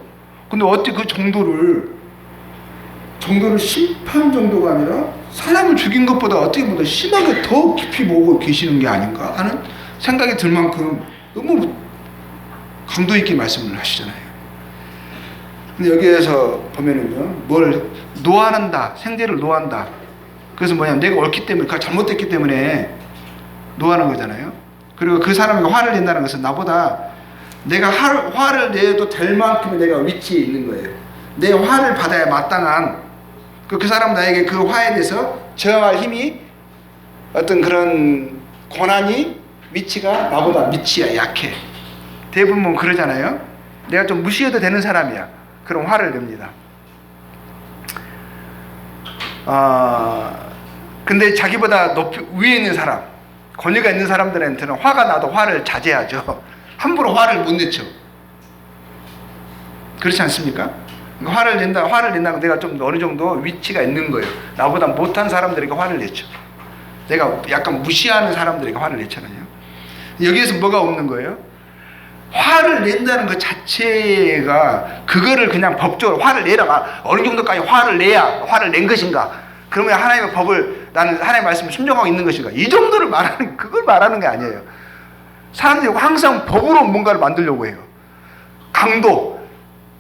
근데 어떻게 그 정도를 심판 정도가 아니라 사람을 죽인 것보다 어떻게 보면 심하게 더 깊이 보고 계시는 게 아닌가 하는 생각이 들 만큼 너무 강도 있게 말씀을 하시잖아요. 근데 여기에서 보면은요, 뭘 노한한다, 생제를 노한다. 그래서 뭐냐면 내가 옳기 때문에, 잘못됐기 때문에 노하는 거잖아요. 그리고 그 사람에게 화를 낸다는 것은 나보다 내가 화를 내도 될 만큼의 내가 위치에 있는 거예요. 내 화를 받아야 마땅한 그 사람은 나에게 그 화에 대해서 저항할 힘이 어떤 그런 권한이 위치가 나보다 밑이야, 약해. 대부분 그러잖아요. 내가 좀 무시해도 되는 사람이야. 그럼 화를 냅니다. 근데 자기보다 위에 있는 사람, 권위가 있는 사람들한테는 화가 나도 화를 자제하죠. 함부로 화를 못 내죠. 그렇지 않습니까? 화를 낸다고 내가 좀 어느 정도 위치가 있는 거예요. 나보다 못한 사람들에게 화를 냈죠. 내가 약간 무시하는 사람들에게 화를 냈잖아요. 여기에서 뭐가 없는 거예요? 화를 낸다는 것 자체가 그거를 그냥 법적으로 화를 내라. 어느 정도까지 화를 내야 화를 낸 것인가? 그러면 하나님의 법을 나는 하나님의 말씀을 순종하고 있는 것인가? 이 정도를 그걸 말하는 게 아니에요. 사람들이 항상 법으로 뭔가를 만들려고 해요. 강도.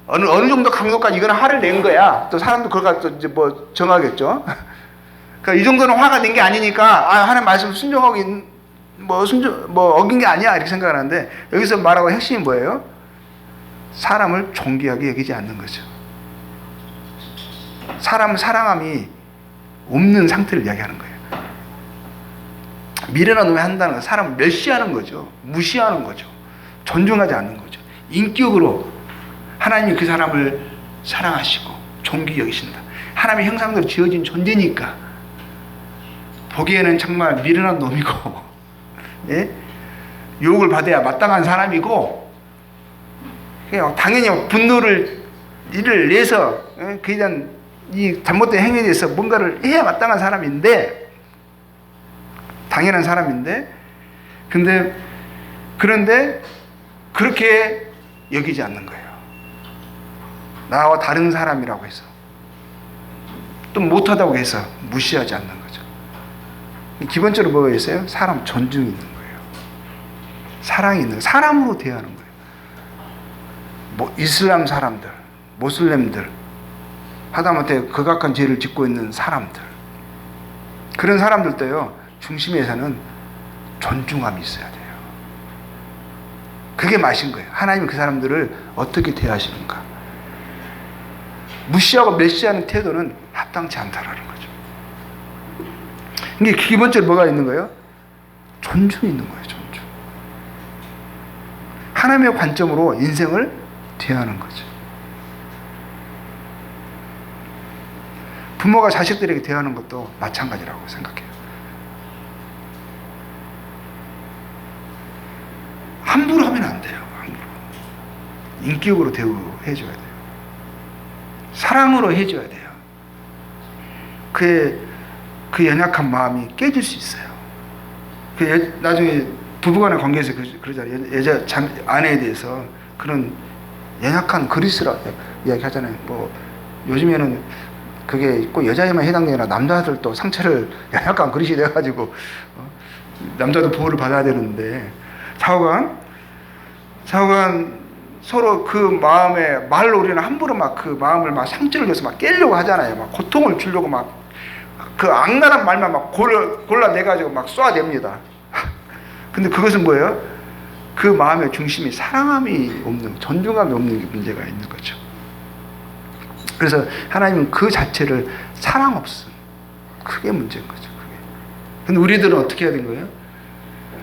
어느 정도 강도까지 이거는 화를 낸 거야. 또 사람도 그걸 갖고 이제 뭐 정하겠죠. 그러니까 이 정도는 화가 낸 게 아니니까 하나님 말씀 순종하고 어긴 게 아니야 이렇게 생각을 하는데 여기서 말하고 핵심이 뭐예요? 사람을 존귀하게 여기지 않는 거죠. 사람은 사랑함이 없는 상태를 이야기하는 거예요. 미련한 놈이 한다는 건 사람을 멸시하는 거죠. 무시하는 거죠. 존중하지 않는 거죠. 인격으로 하나님이 그 사람을 사랑하시고 존귀 여기신다. 하나님의 형상대로 지어진 존재니까 보기에는 정말 미련한 놈이고 예? 유혹을 받아야 마땅한 사람이고 당연히 분노를 이를 내서 그에 대한 이 잘못된 행위에 대해서 뭔가를 해야 마땅한 사람인데 당연한 사람인데 그런데 그렇게 여기지 않는 거예요. 나와 다른 사람이라고 해서 또 못하다고 해서 무시하지 않는 거죠. 기본적으로 뭐가 있어요? 사람 존중이 있는 거예요. 사랑이 있는 거예요. 사람으로 대하는 거예요. 뭐 이슬람 사람들, 모슬렘들, 하다못해 극악한 죄를 짓고 있는 사람들, 그런 사람들도요 중심에서는 존중함이 있어야 돼요. 그게 맛인 거예요. 하나님이 그 사람들을 어떻게 대하시는가. 무시하고 멸시하는 태도는 합당치 않다라는 거죠. 이게 기본적으로 뭐가 있는 거예요? 존중이 있는 거예요. 존중. 하나님의 관점으로 인생을 대하는 거죠. 부모가 자식들에게 대하는 것도 마찬가지라고 생각해요. 함부로 하면 안 돼요. 함부로. 인격으로 대우해줘야 돼요. 사랑으로 해줘야 돼요. 그 연약한 마음이 깨질 수 있어요. 나중에 부부간의 관계에서 그러잖아요. 아내에 대해서 그런 연약한 그리스라 이야기 하잖아요. 뭐 요즘에는 그게 꼭 여자에만 해당되는 게 아니라 남자들도 상처를 연약한 그릇이 돼가지고 남자도 보호를 받아야 되는데 좌우간 서로 그 마음에 말로 우리는 함부로 막 그 마음을 막 상처를 줘서 막 깨려고 하잖아요. 막 고통을 주려고 막 그 악랄한 말만 막 골라내가지고 막 쏴댑니다. 근데 그것은 뭐예요? 그 마음의 중심이 사랑함이 없는, 존중함이 없는 게 문제가 있는 거죠. 그래서 하나님은 그 자체를 사랑 없음. 그게 문제인 거죠. 그게. 근데 우리들은 어떻게 해야 되는 거예요?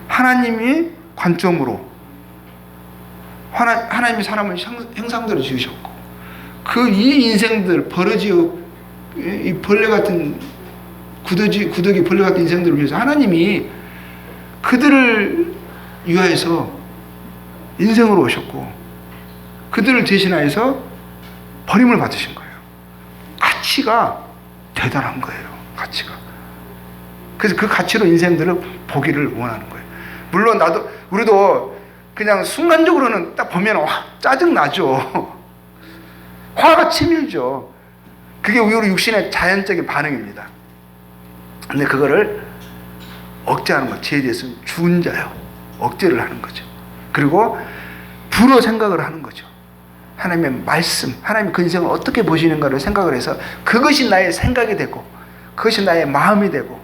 하나님이 관점으로 하나님이 사람을 형상대로 지으셨고 그 이 인생들 버러지고 이 벌레 같은 구더기 벌레 같은 인생들을 위해서 하나님이 그들을 위하여서 인생으로 오셨고 그들을 대신하여서 버림을 받으신 거예요. 가치가 대단한 거예요. 가치가. 그래서 그 가치로 인생들을 보기를 원하는 거예요. 물론 우리도 그냥 순간적으로는 딱 보면 짜증나죠. 화가 치밀죠. 그게 우리 육신의 자연적인 반응입니다. 근데 그거를 억제하는 것, 죄에 대해서는 주은자요. 억제를 하는 거죠. 그리고 불어 생각을 하는 거죠. 하나님의 말씀, 하나님 그 인생을 어떻게 보시는가를 생각을 해서 그것이 나의 생각이 되고 그것이 나의 마음이 되고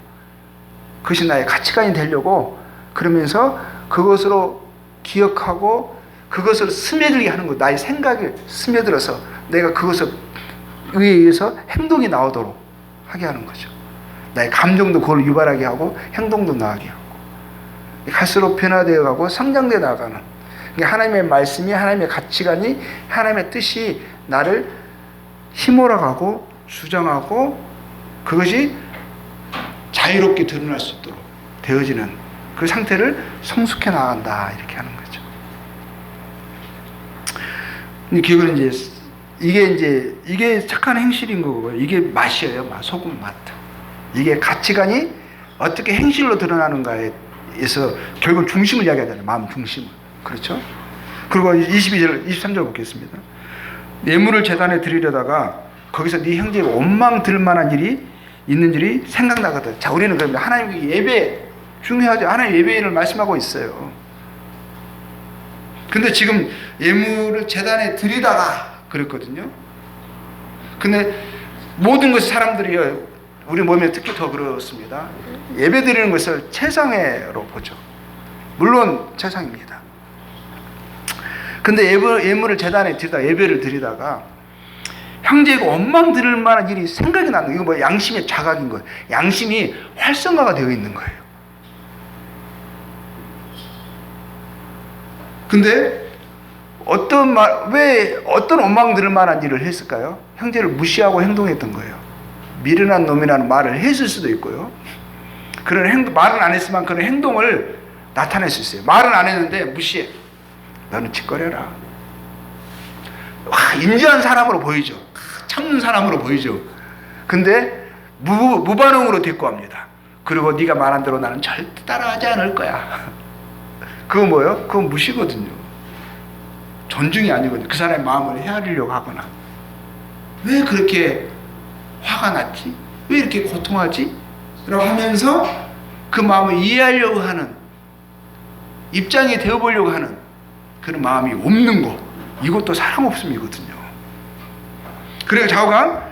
그것이 나의 가치관이 되려고 그러면서 그것으로 기억하고 그것을 스며들게 하는 것, 나의 생각에 스며들어서 내가 그것을 의해서 행동이 나오도록 하게 하는 거죠. 나의 감정도 그걸 유발하게 하고 행동도 나가게 하고 갈수록 변화되어 가고 성장되어 나가는 하나님의 말씀이 하나님의 가치관이 하나님의 뜻이 나를 힘몰아가고 주장하고 그것이 자유롭게 드러날 수 있도록 되어지는 그 상태를 성숙해 나간다 이렇게 하는 거죠. 결국은 이게 착한 행실인 거고요. 이게 맛이에요. 소금 맛. 이게 가치관이 어떻게 행실로 드러나는가에서 결국 중심을 이야기하잖아요. 마음 중심을. 그렇죠? 그리고 23절 보겠습니다. 예물을 제단에 드리려다가 거기서 네 형제가 원망 들 만한 일이 있는 줄이 생각나거든. 자, 우리는 그러면 하나님 예배 중요하죠. 하나님 예배를 말씀하고 있어요. 근데 지금 예물을 제단에 드리다가 그랬거든요. 근데 모든 것이 사람들이 우리 몸에 특히 더 그렇습니다. 예배 드리는 것을 최상으로 보죠. 물론 최상입니다. 근데 예물을 제단에 드리다가 예배를 드리다가 형제가 원망 들을 만한 일이 생각이 나는 거예요. 이거 양심의 자각인 거예요. 양심이 활성화가 되어 있는 거예요. 근데 왜 어떤 원망 들을 만한 일을 했을까요? 형제를 무시하고 행동했던 거예요. 미련한 놈이라는 말을 했을 수도 있고요. 말은 안 했지만 그런 행동을 나타낼 수 있어요. 말은 안 했는데 무시해. 너는 짓거려라. 인자한 사람으로 보이죠. 참는 사람으로 보이죠. 근데 무반응으로 대꾸합니다. 그리고 네가 말한 대로 나는 절대 따라하지 않을 거야. 그건 뭐예요? 그건 무시거든요. 존중이 아니거든요. 그 사람의 마음을 헤아리려고 하거나 왜 그렇게 화가 났지? 왜 이렇게 고통하지? 라고 하면서 그 마음을 이해하려고 하는 입장이 되어보려고 하는 그런 마음이 없는 것, 이것도 사랑 없음이거든요. 그래서 좌우간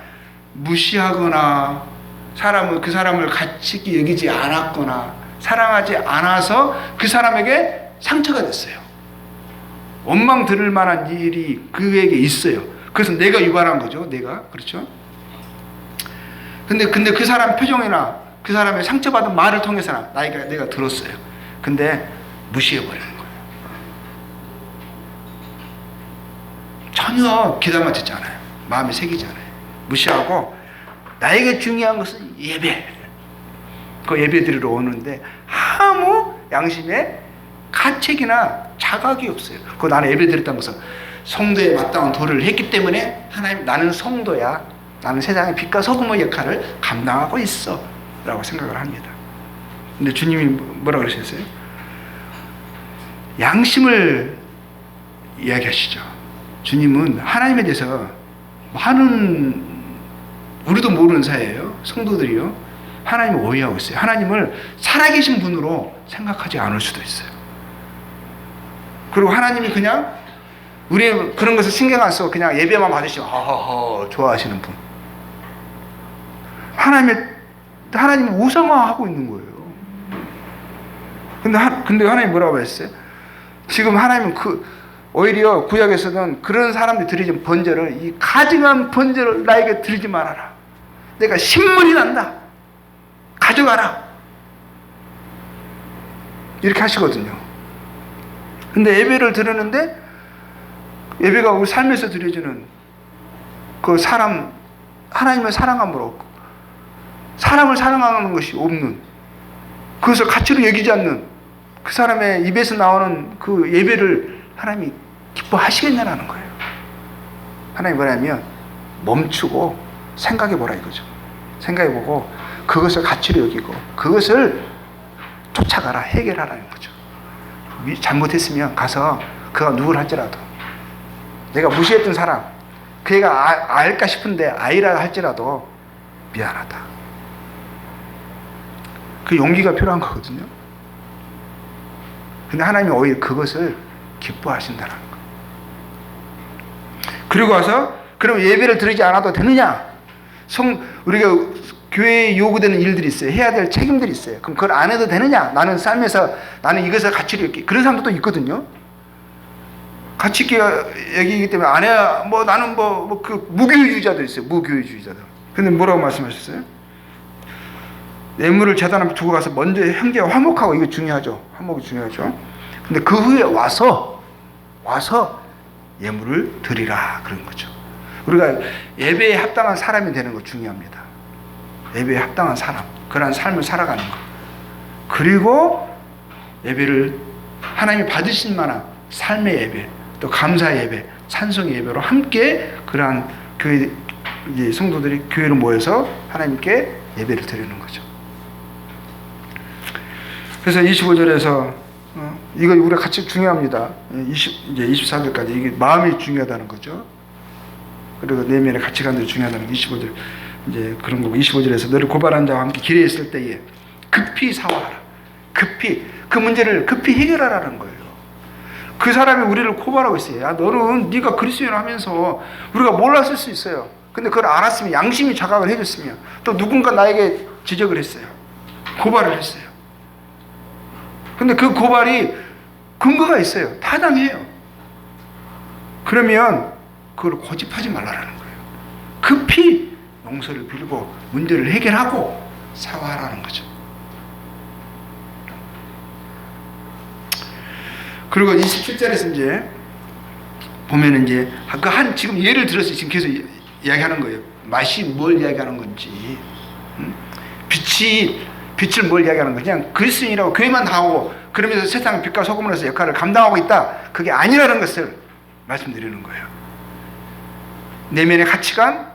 무시하거나 그 사람을 가치 있게 여기지 않았거나 사랑하지 않아서 그 사람에게 상처가 됐어요. 원망 들을 만한 일이 그에게 있어요. 그래서 내가 유발한 거죠. 내가. 그렇죠? 근데 그 사람 표정이나 그 사람의 상처받은 말을 통해서는 내가 들었어요. 근데 무시해버리는 거예요. 전혀 귀담아 듣지 않아요. 마음에 새기지 않아요. 무시하고 나에게 중요한 것은 예배. 그 예배 드리러 오는데 아무 양심의 가책이나 자각이 없어요. 나는 예배 드렸다는 것은 성도에 마땅한 도를 했기 때문에 하나님 나는 성도야. 나는 세상의 빛과 소금의 역할을 감당하고 있어 라고 생각을 합니다. 근데 주님이 뭐라고 그러셨어요? 양심을 이야기하시죠. 주님은 하나님에 대해서 우리도 모르는 사이예요. 성도들이요. 하나님을 오해하고 있어요. 하나님을 살아계신 분으로 생각하지 않을 수도 있어요. 그리고 하나님이 그냥 우리 그런 것을 신경 안 쓰고 그냥 예배만 받으시면 허허허 좋아하시는 분. 하나님을 우상화하고 있는 거예요. 근데 하나님 뭐라고 했어요? 지금 하나님은 오히려 구약에서는 그런 사람들이 드리는 번제를 이 가증한 번제를 나에게 드리지 말아라. 내가 신물이 난다. 가져가라. 이렇게 하시거든요. 근데 예배를 드리는데 예배가 우리 삶에서 드려지는 그 하나님을 사랑함으로 사람을 사랑하는 것이 없는, 그것을 가치로 여기지 않는 그 사람의 입에서 나오는 그 예배를 하나님이 기뻐하시겠냐라는 거예요. 하나님이 뭐냐면 멈추고 생각해보라 이거죠. 생각해보고 그것을 가치로 여기고 그것을 쫓아가라, 해결하라는 거죠. 잘못했으면 가서 그가 누구를 할지라도, 내가 무시했던 사람, 그 애가 알까 싶은데 아이라 할지라도 미안하다. 그 용기가 필요한 거거든요. 근데 하나님이 오히려 그것을 기뻐하신다는 거. 그리고 와서 그럼 예배를 드리지 않아도 되느냐? 우리가 교회에 요구되는 일들이 있어요. 해야 될 책임들이 있어요. 그럼 그걸 안 해도 되느냐? 나는 삶에서 나는 이것을 가치로 여기, 그런 사람도 있거든요. 가치 있게 여기기 때문에 안 해야, 나는 그 무교회주의자도 있어요. 무교회주의자도. 근데 뭐라고 말씀하셨어요? 예물을 제단 앞에 두고 가서 먼저 형제와 화목하고, 이거 중요하죠. 화목이 중요하죠. 근데 그 후에 와서 예물을 드리라, 그런 거죠. 우리가 예배에 합당한 사람이 되는 거 중요합니다. 예배에 합당한 사람, 그러한 삶을 살아가는 거. 그리고 예배를 하나님이 받으신 만한 삶의 예배, 또 감사의 예배, 찬송의 예배로 함께 그러한 교회 성도들이 교회로 모여서 하나님께 예배를 드리는 거죠. 그래서 25절에서 이거 우리가 같이 중요합니다. 이제 24절까지 이게 마음이 중요하다는 거죠. 그리고 내면에 같이 가는 데 중요하다는 게 25절 이제 그런 거고, 25절에서 너를 고발한 자와 함께 길에 있을 때에 급히 사와라. 급히 그 문제를 급히 해결하라는 거예요. 그 사람이 우리를 고발하고 있어요. 야, 너는 네가 그리스도인 하면서 우리가 몰랐을 수 있어요. 근데 그걸 알았으면, 양심이 자각을 해줬으면, 또 누군가 나에게 지적을 했어요. 고발을 했어요. 근데 그 고발이 근거가 있어요. 타당해요. 그러면 그걸 고집하지 말라는 거예요. 급히 용서를 빌고 문제를 해결하고 사과하라는 거죠. 그리고 27절에서 이제 보면은 이제 지금 예를 들어서 지금 계속 이야기하는 거예요. 맛이 뭘 이야기하는 건지, 빛을 뭘 이야기하는 건지, 그냥 그리스도인이라고 교회만 나오고 그러면서 세상의 빛과 소금으로서 역할을 감당하고 있다, 그게 아니라는 것을 말씀드리는 거예요. 내면의 가치관,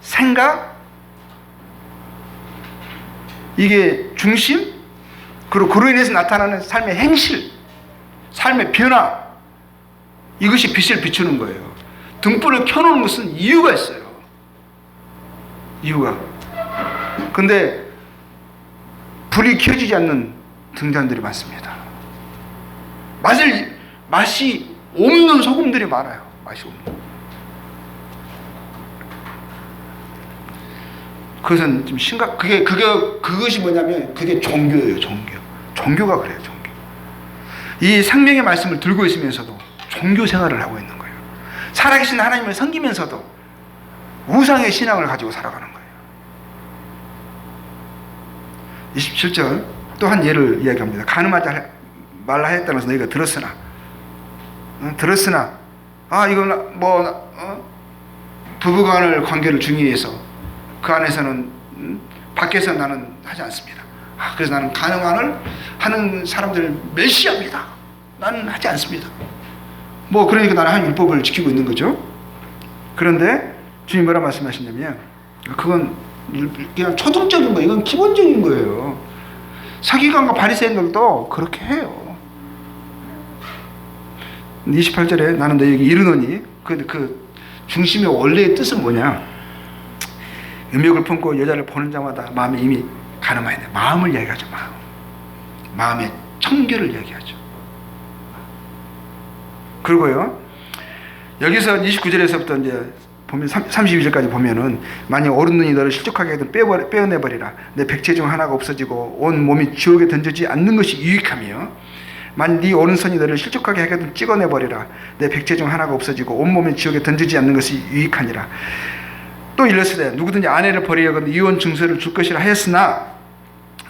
생각, 이게 중심, 그리고 그로 인해서 나타나는 삶의 행실, 삶의 변화, 이것이 빛을 비추는 거예요. 등불을 켜놓은 것은 이유가 있어요. 이유가. 근데 불이 켜지지 않는 등잔들이 많습니다. 맛이 없는 소금들이 많아요. 맛이 없는. 그것은 좀 그것이 뭐냐면 그게 종교예요. 종교가 그래요. 종교. 이 생명의 말씀을 들고 있으면서도 종교 생활을 하고 있는 거예요. 살아계신 하나님을 섬기면서도 우상의 신앙을 가지고 살아가는 거예요. 27절 또 한 예를 이야기합니다. 가늠하지 말라 하였다는 것을 너희가 들었으나 이건 부부간의 관계를 중요해서 그 안에서는 밖에서 나는 하지 않습니다. 그래서 나는 가늠을 하는 사람들을 멸시합니다. 나는 하지 않습니다. 그러니까 나는 한 율법을 지키고 있는 거죠. 그런데 주님 뭐라 말씀하시냐면 그건 그냥 초등적인 거예요. 이건 기본적인 거예요. 서기관과 바리새인들도 그렇게 해요. 28절에 나는 너희에게 이르노니, 그 중심의 원래의 뜻은 뭐냐? 음욕을 품고 여자를 보는 자마다 마음에 이미 가늠하였네. 마음을 이야기하죠. 마음의 청결을 이야기하죠. 그리고요, 여기서 29절에서부터 이제 보면 32절까지 보면은 만약 오른 눈이 너를 실족하게 하든 빼어내버리라. 내 백체 중 하나가 없어지고 온 몸이 지옥에 던지지 않는 것이 유익하며, 만약 네 오른손이 너를 실족하게 하거든 찍어내버리라. 내 백체 중 하나가 없어지고 온 몸이 지옥에 던지지 않는 것이 유익하니라. 또 일렀으되 누구든지 아내를 버리려거든 이혼 증서를 줄 것이라 하였으나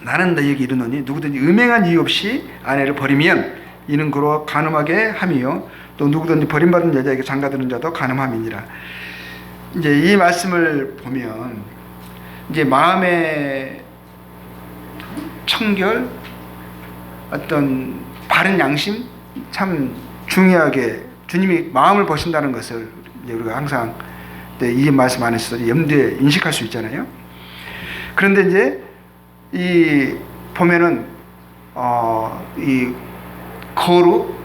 나는 너희에게 이르노니 누구든지 음행한 이유 없이 아내를 버리면 이는 그로 간음하게 함이요 또 누구든지 버림받은 여자에게 장가드는 자도 간음함이니라. 이제 이 말씀을 보면 이제 마음의 청결, 어떤 바른 양심 참 중요하게 주님이 마음을 보신다는 것을 이제 우리가 항상 이 말씀 안에서 염두에 인식할 수 있잖아요. 그런데 이제 이 보면은 이 거룩,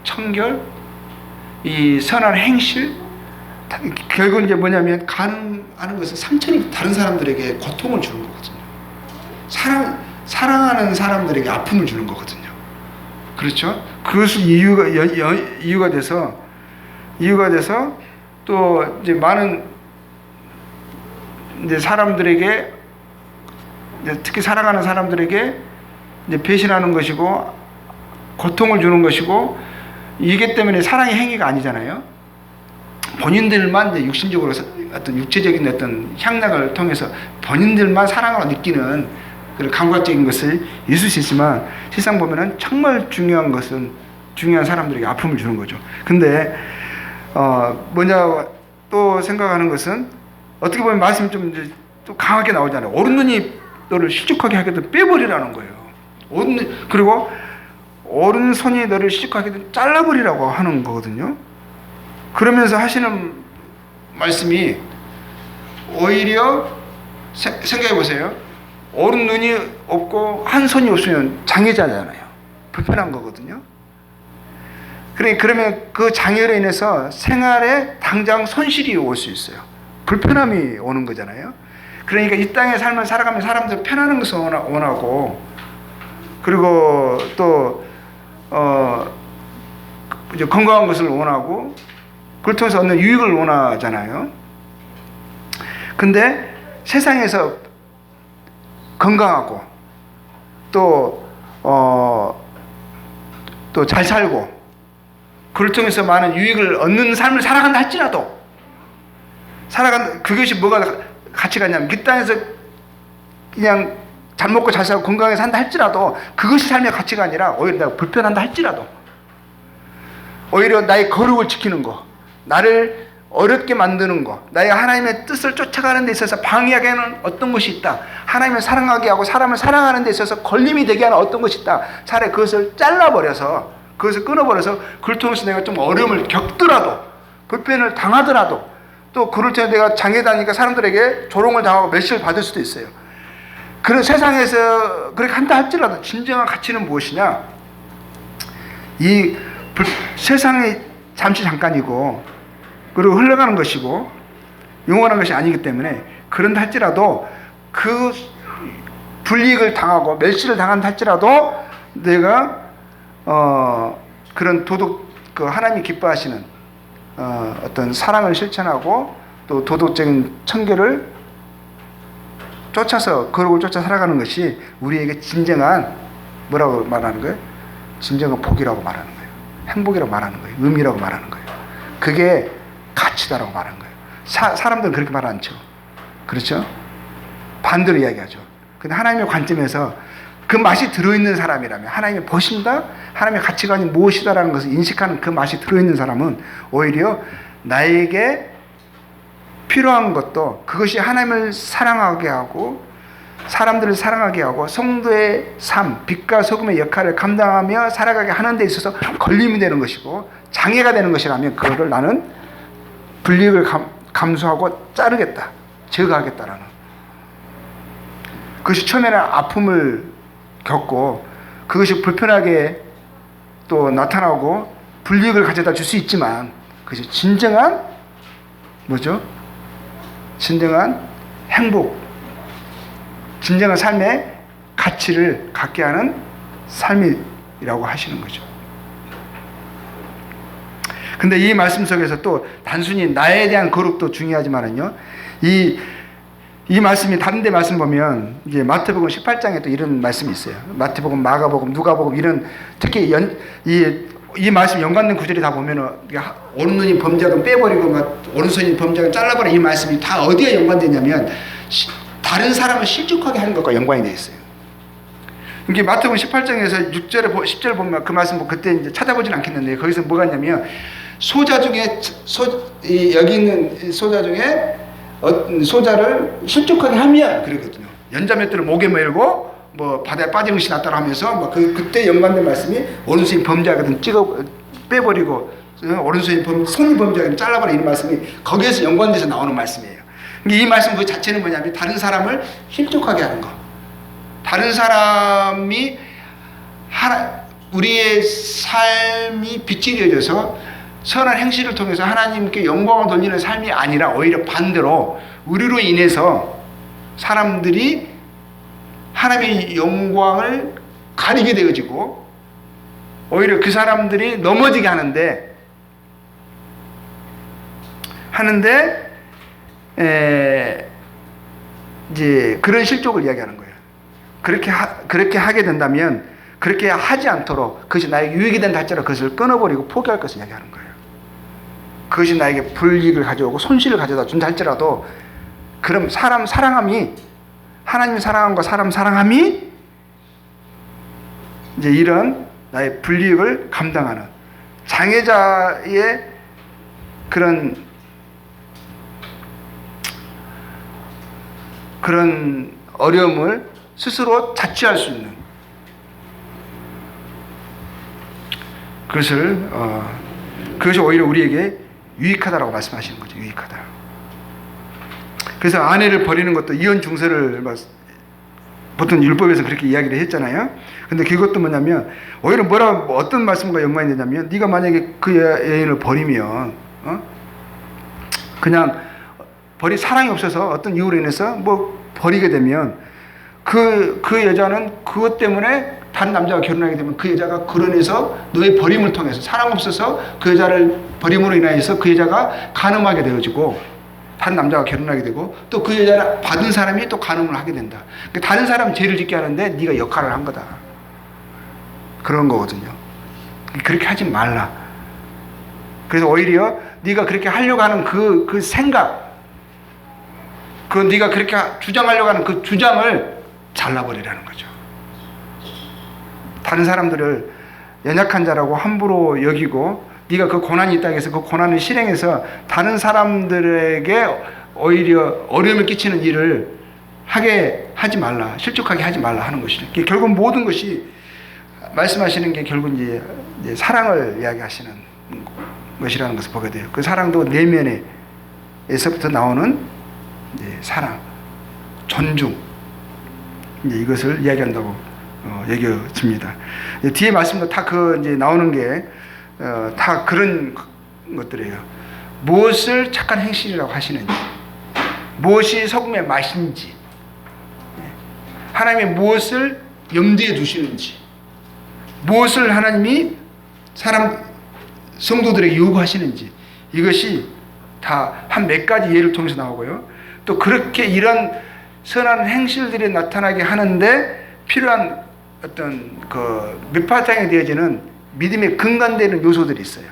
청결, 이 선한 행실, 결국 이제 뭐냐면 가능하는 것은 상처니 다른 사람들에게 고통을 주는 거거든요. 사랑하는 사람들에게 아픔을 주는 거거든요. 그렇죠? 그것이 이유가 돼서 또 이제 많은 이제 사람들에게, 이제 특히 사랑하는 사람들에게 이제 배신하는 것이고 고통을 주는 것이고, 이게 때문에 사랑의 행위가 아니잖아요. 본인들만 이제 육신적으로 어떤 육체적인 어떤 향락을 통해서 본인들만 사랑을 느끼는 그런 감각적인 것을 있을 수 있지만, 실상 보면은 정말 중요한 것은 중요한 사람들에게 아픔을 주는 거죠. 근데 뭐냐 또 생각하는 것은, 어떻게 보면 말씀이 좀 이제 또 강하게 나오잖아요. 어른 눈이 너를 실족하게 하게끔 빼버리라는 거예요. 그리고 어른 손이 너를 실족하게 잘라버리라고 하는 거거든요. 그러면서 하시는 말씀이 오히려 생각해 보세요. 어른 눈이 없고 한 손이 없으면 장애자잖아요. 불편한 거거든요. 그러면 그 장애로 인해서 생활에 당장 손실이 올 수 있어요. 불편함이 오는 거잖아요. 그러니까 이 땅의 삶을 살아가면 사람들 편안한 것을 원하고, 그리고 또 이제 건강한 것을 원하고, 그걸 통해서 얻는 유익을 원하잖아요. 근데 세상에서 건강하고 또 잘 살고, 그걸 통해서 많은 유익을 얻는 삶을 살아간다 할지라도, 그것이 뭐가 가치가 있냐면, 이 땅에서 그냥 잘 먹고 잘 살고 건강하게 산다 할지라도 그것이 삶의 가치가 아니라 오히려 내가 불편한다 할지라도, 오히려 나의 거룩을 지키는 거, 나를 어렵게 만드는 거, 나의 하나님의 뜻을 쫓아가는 데 있어서 방해하게 하는 어떤 것이 있다, 하나님을 사랑하게 하고 사람을 사랑하는 데 있어서 걸림이 되게 하는 어떤 것이 있다, 차라리 그것을 잘라버려서, 그것을 끊어버려서, 그걸 통해서 내가 좀 어려움을 겪더라도, 불편을 당하더라도, 또 그럴 때 내가 장애다니까 사람들에게 조롱을 당하고 멸시를 받을 수도 있어요. 그런 세상에서 그렇게 한다 할지라도 진정한 가치는 무엇이냐? 이 세상이 잠시 잠깐이고, 그리고 흘러가는 것이고 영원한 것이 아니기 때문에, 그런다 할지라도 그 불이익을 당하고 멸시를 당한다 할지라도 내가 그런 그 하나님이 기뻐하시는 어떤 사랑을 실천하고 또 도덕적인 청결을 쫓아서, 거룩을 쫓아 살아가는 것이 우리에게 진정한 뭐라고 말하는 거예요? 진정한 복이라고 말하는 거예요. 행복이라고 말하는 거예요. 의미라고 말하는 거예요. 그게 가치다라고 말하는 거예요. 사람들은 그렇게 말 않죠. 그렇죠? 반대로 이야기하죠. 근데 하나님의 관점에서 그 맛이 들어있는 사람이라면, 하나님이 보신다, 하나님의 가치관이 무엇이다라는 것을 인식하는 그 맛이 들어있는 사람은 오히려 나에게 필요한 것도, 그것이 하나님을 사랑하게 하고 사람들을 사랑하게 하고 성도의 삶, 빛과 소금의 역할을 감당하며 살아가게 하는 데 있어서 걸림이 되는 것이고 장애가 되는 것이라면, 그거를 나는 불이익을 감수하고 자르겠다, 제거하겠다라는, 그것이 처음에는 아픔을 겪고 그것이 불편하게 또 나타나고 불이익을 가져다 줄 수 있지만, 그것이 진정한 뭐죠? 진정한 행복, 진정한 삶의 가치를 갖게 하는 삶이라고 하시는 거죠. 근데 이 말씀 속에서 또 단순히 나에 대한 거룩도 중요하지만은요, 이 말씀이 다른 데 말씀 보면, 이제 마태복음 18장에 또 이런 말씀이 있어요. 마태복음, 마가복음, 누가복음, 이런 특히 이 말씀 연관된 구절이 다 보면은, 오른눈이 범죄하건 빼버리고 오른손이 범죄하건 잘라버려, 이 말씀이 다 어디에 연관되냐면 다른 사람을 실족하게 하는 것과 연관이 되어 있어요. 이게 마태복음 18장에서 6절에 10절을 보면 그 말씀 그때 이제 찾아보진 않겠는데, 거기서 뭐가 있냐면, 소자 중에 여기 있는 소자 중에 소자를 실족하게 하면 그러거든요. 연자맷돌을 목에 메고 뭐 바다에 빠진 것이 낫다고 하면서 뭐 그때 연관된 말씀이 오른손이 범죄하거든 찍어 빼버리고 오른손이 손이 범죄하거든 잘라버리는 말씀이 거기에서 연관돼서 나오는 말씀이에요. 이 말씀 그 자체는 뭐냐면 다른 사람을 실족하게 하는 거. 다른 사람이 우리의 삶이 빛이 되어져서 선한 행실을 통해서 하나님께 영광을 돌리는 삶이 아니라 오히려 반대로 우리로 인해서 사람들이 하나님의 영광을 가리게 되어지고 오히려 그 사람들이 넘어지게 하는데 이제 그런 실족을 이야기하는 거예요. 그렇게 하게 된다면 그렇게 하지 않도록 그것이 나에게 유익이 된다 할지라도 그것을 끊어버리고 포기할 것을 이야기하는 거예요. 그것이 나에게 불이익을 가져오고 손실을 가져다 준다 할지라도 그럼 사람 사랑함이 하나님 사랑함과 사람 사랑함이 이제 이런 나의 불이익을 감당하는 장애자의 그런 어려움을 스스로 자취할 수 있는 그것이 오히려 우리에게 유익하다라고 말씀하시는 거죠. 유익하다. 그래서 아내를 버리는 것도 이혼 중세를 보통 율법에서 그렇게 이야기를 했잖아요. 근데 그것도 뭐냐면 오히려 어떤 말씀과 연관이 되냐면 네가 만약에 그 여인을 버리면 그냥 사랑이 없어서 어떤 이유로 인해서 뭐 버리게 되면 그 여자는 그것 때문에 다른 남자와 결혼하게 되면 그 여자가 그런해서 너의 버림을 통해서 사랑 없어서 그 여자를 버림으로 인하여서 그 여자가 간음하게 되어지고 다른 남자와 결혼하게 되고 또 그 여자를 받은 사람이 또 간음을 하게 된다. 그러니까 다른 사람 죄를 짓게 하는데 네가 역할을 한 거다. 그런 거거든요. 그렇게 하지 말라. 그래서 오히려 네가 그렇게 하려고 하는 그 생각, 네가 그렇게 주장하려고 하는 그 주장을 잘라버리라는 거죠. 다른 사람들을 연약한 자라고 함부로 여기고 네가 그 고난이 있다고 해서 그 고난을 실행해서 다른 사람들에게 오히려 어려움을 끼치는 일을 하게 하지 말라. 실족하게 하지 말라 하는 것이죠. 결국 모든 것이 말씀하시는 게 결국 이제 사랑을 이야기하시는 것이라는 것을 보게 돼요. 그 사랑도 내면에서부터 나오는 사랑, 존중 이것을 이야기한다고 여겨집니다. 뒤에 말씀도 다 이제 나오는 게 다 그런 것들이에요. 무엇을 착한 행실이라고 하시는지, 무엇이 성품의 맛인지, 하나님이 무엇을 염두에 두시는지, 무엇을 하나님이 성도들에게 요구하시는지 이것이 다 한 몇 가지 예를 통해서 나오고요. 또 그렇게 이런 선한 행실들이 나타나게 하는데 필요한 어떤 밑바탕이 되어지는 믿음의 근간되는 요소들이 있어요.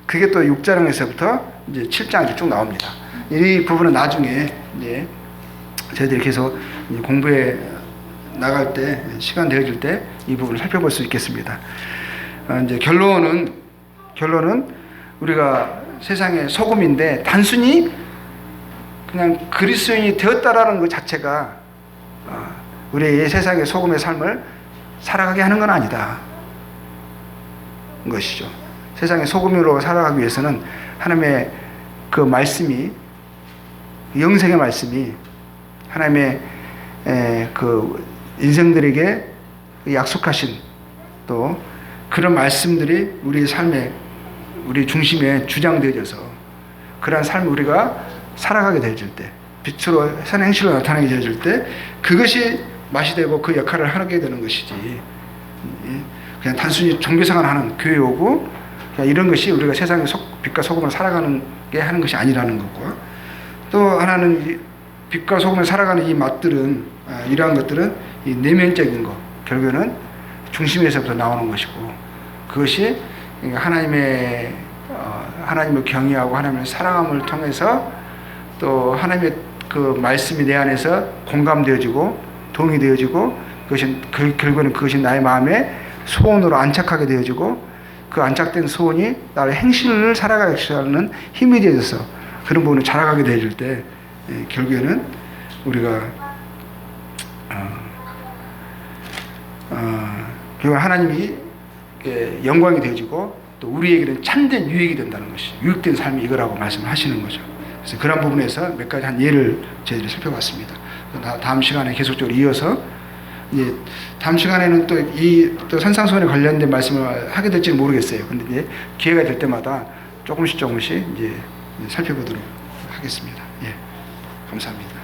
그게 또 6장에서부터 이제 7장까지 쭉 나옵니다. 이 부분은 나중에 이제 저희들이 계속 공부해 나갈 때 시간 되어질 때 이 부분을 살펴볼 수 있겠습니다. 이제 결론은 우리가 세상의 소금인데 단순히 그냥 그리스도인이 되었다라는 것 자체가 우리의 세상의 소금의 삶을 살아가게 하는 건 아니다. 것이죠. 세상의 소금으로 살아가기 위해서는 하나님의 그 말씀이 영생의 말씀이 하나님의 그 인생들에게 약속하신 또 그런 말씀들이 우리의 삶에 우리 중심에 주장되어져서 그러한 삶을 우리가 살아가게 되어질 때 빛으로 선한 행실로 나타나게 되어질 때 그것이 맛이 되고 그 역할을 하게 되는 것이지 그냥 단순히 종교생활 하는 교회 오고 이런 것이 우리가 세상의 빛과 소금을 살아가는 게 하는 것이 아니라는 것과 또 하나는 빛과 소금을 살아가는 이 맛들은 이러한 것들은 이 내면적인 것 결국에는 중심에서부터 나오는 것이고 그것이 하나님을 경외하고 하나님을 사랑함을 통해서 또 하나님의 그 말씀이 내 안에서 공감되어지고 도움이 되어지고 결국에는 그것이 나의 마음에 소원으로 안착하게 되어지고 그 안착된 소원이 나의 행실을 살아가게 하는 힘이 되어져서 그런 부분을 자라가게 되어질 때 결국에는 우리가 결국 하나님이 영광이 되어지고 또 우리에게는 참된 유익이 된다는 것이, 유익된 삶이 이거라고 말씀하시는 거죠. 그래서 그런 부분에서 몇 가지 한 예를 저희들이 살펴봤습니다. 다음 시간에 계속적으로 이어서 이제 다음 시간에는 또 산상수훈에 관련된 말씀을 하게 될지는 모르겠어요. 근데 이제 기회가 될 때마다 조금씩 이제 살펴보도록 하겠습니다. 예, 감사합니다.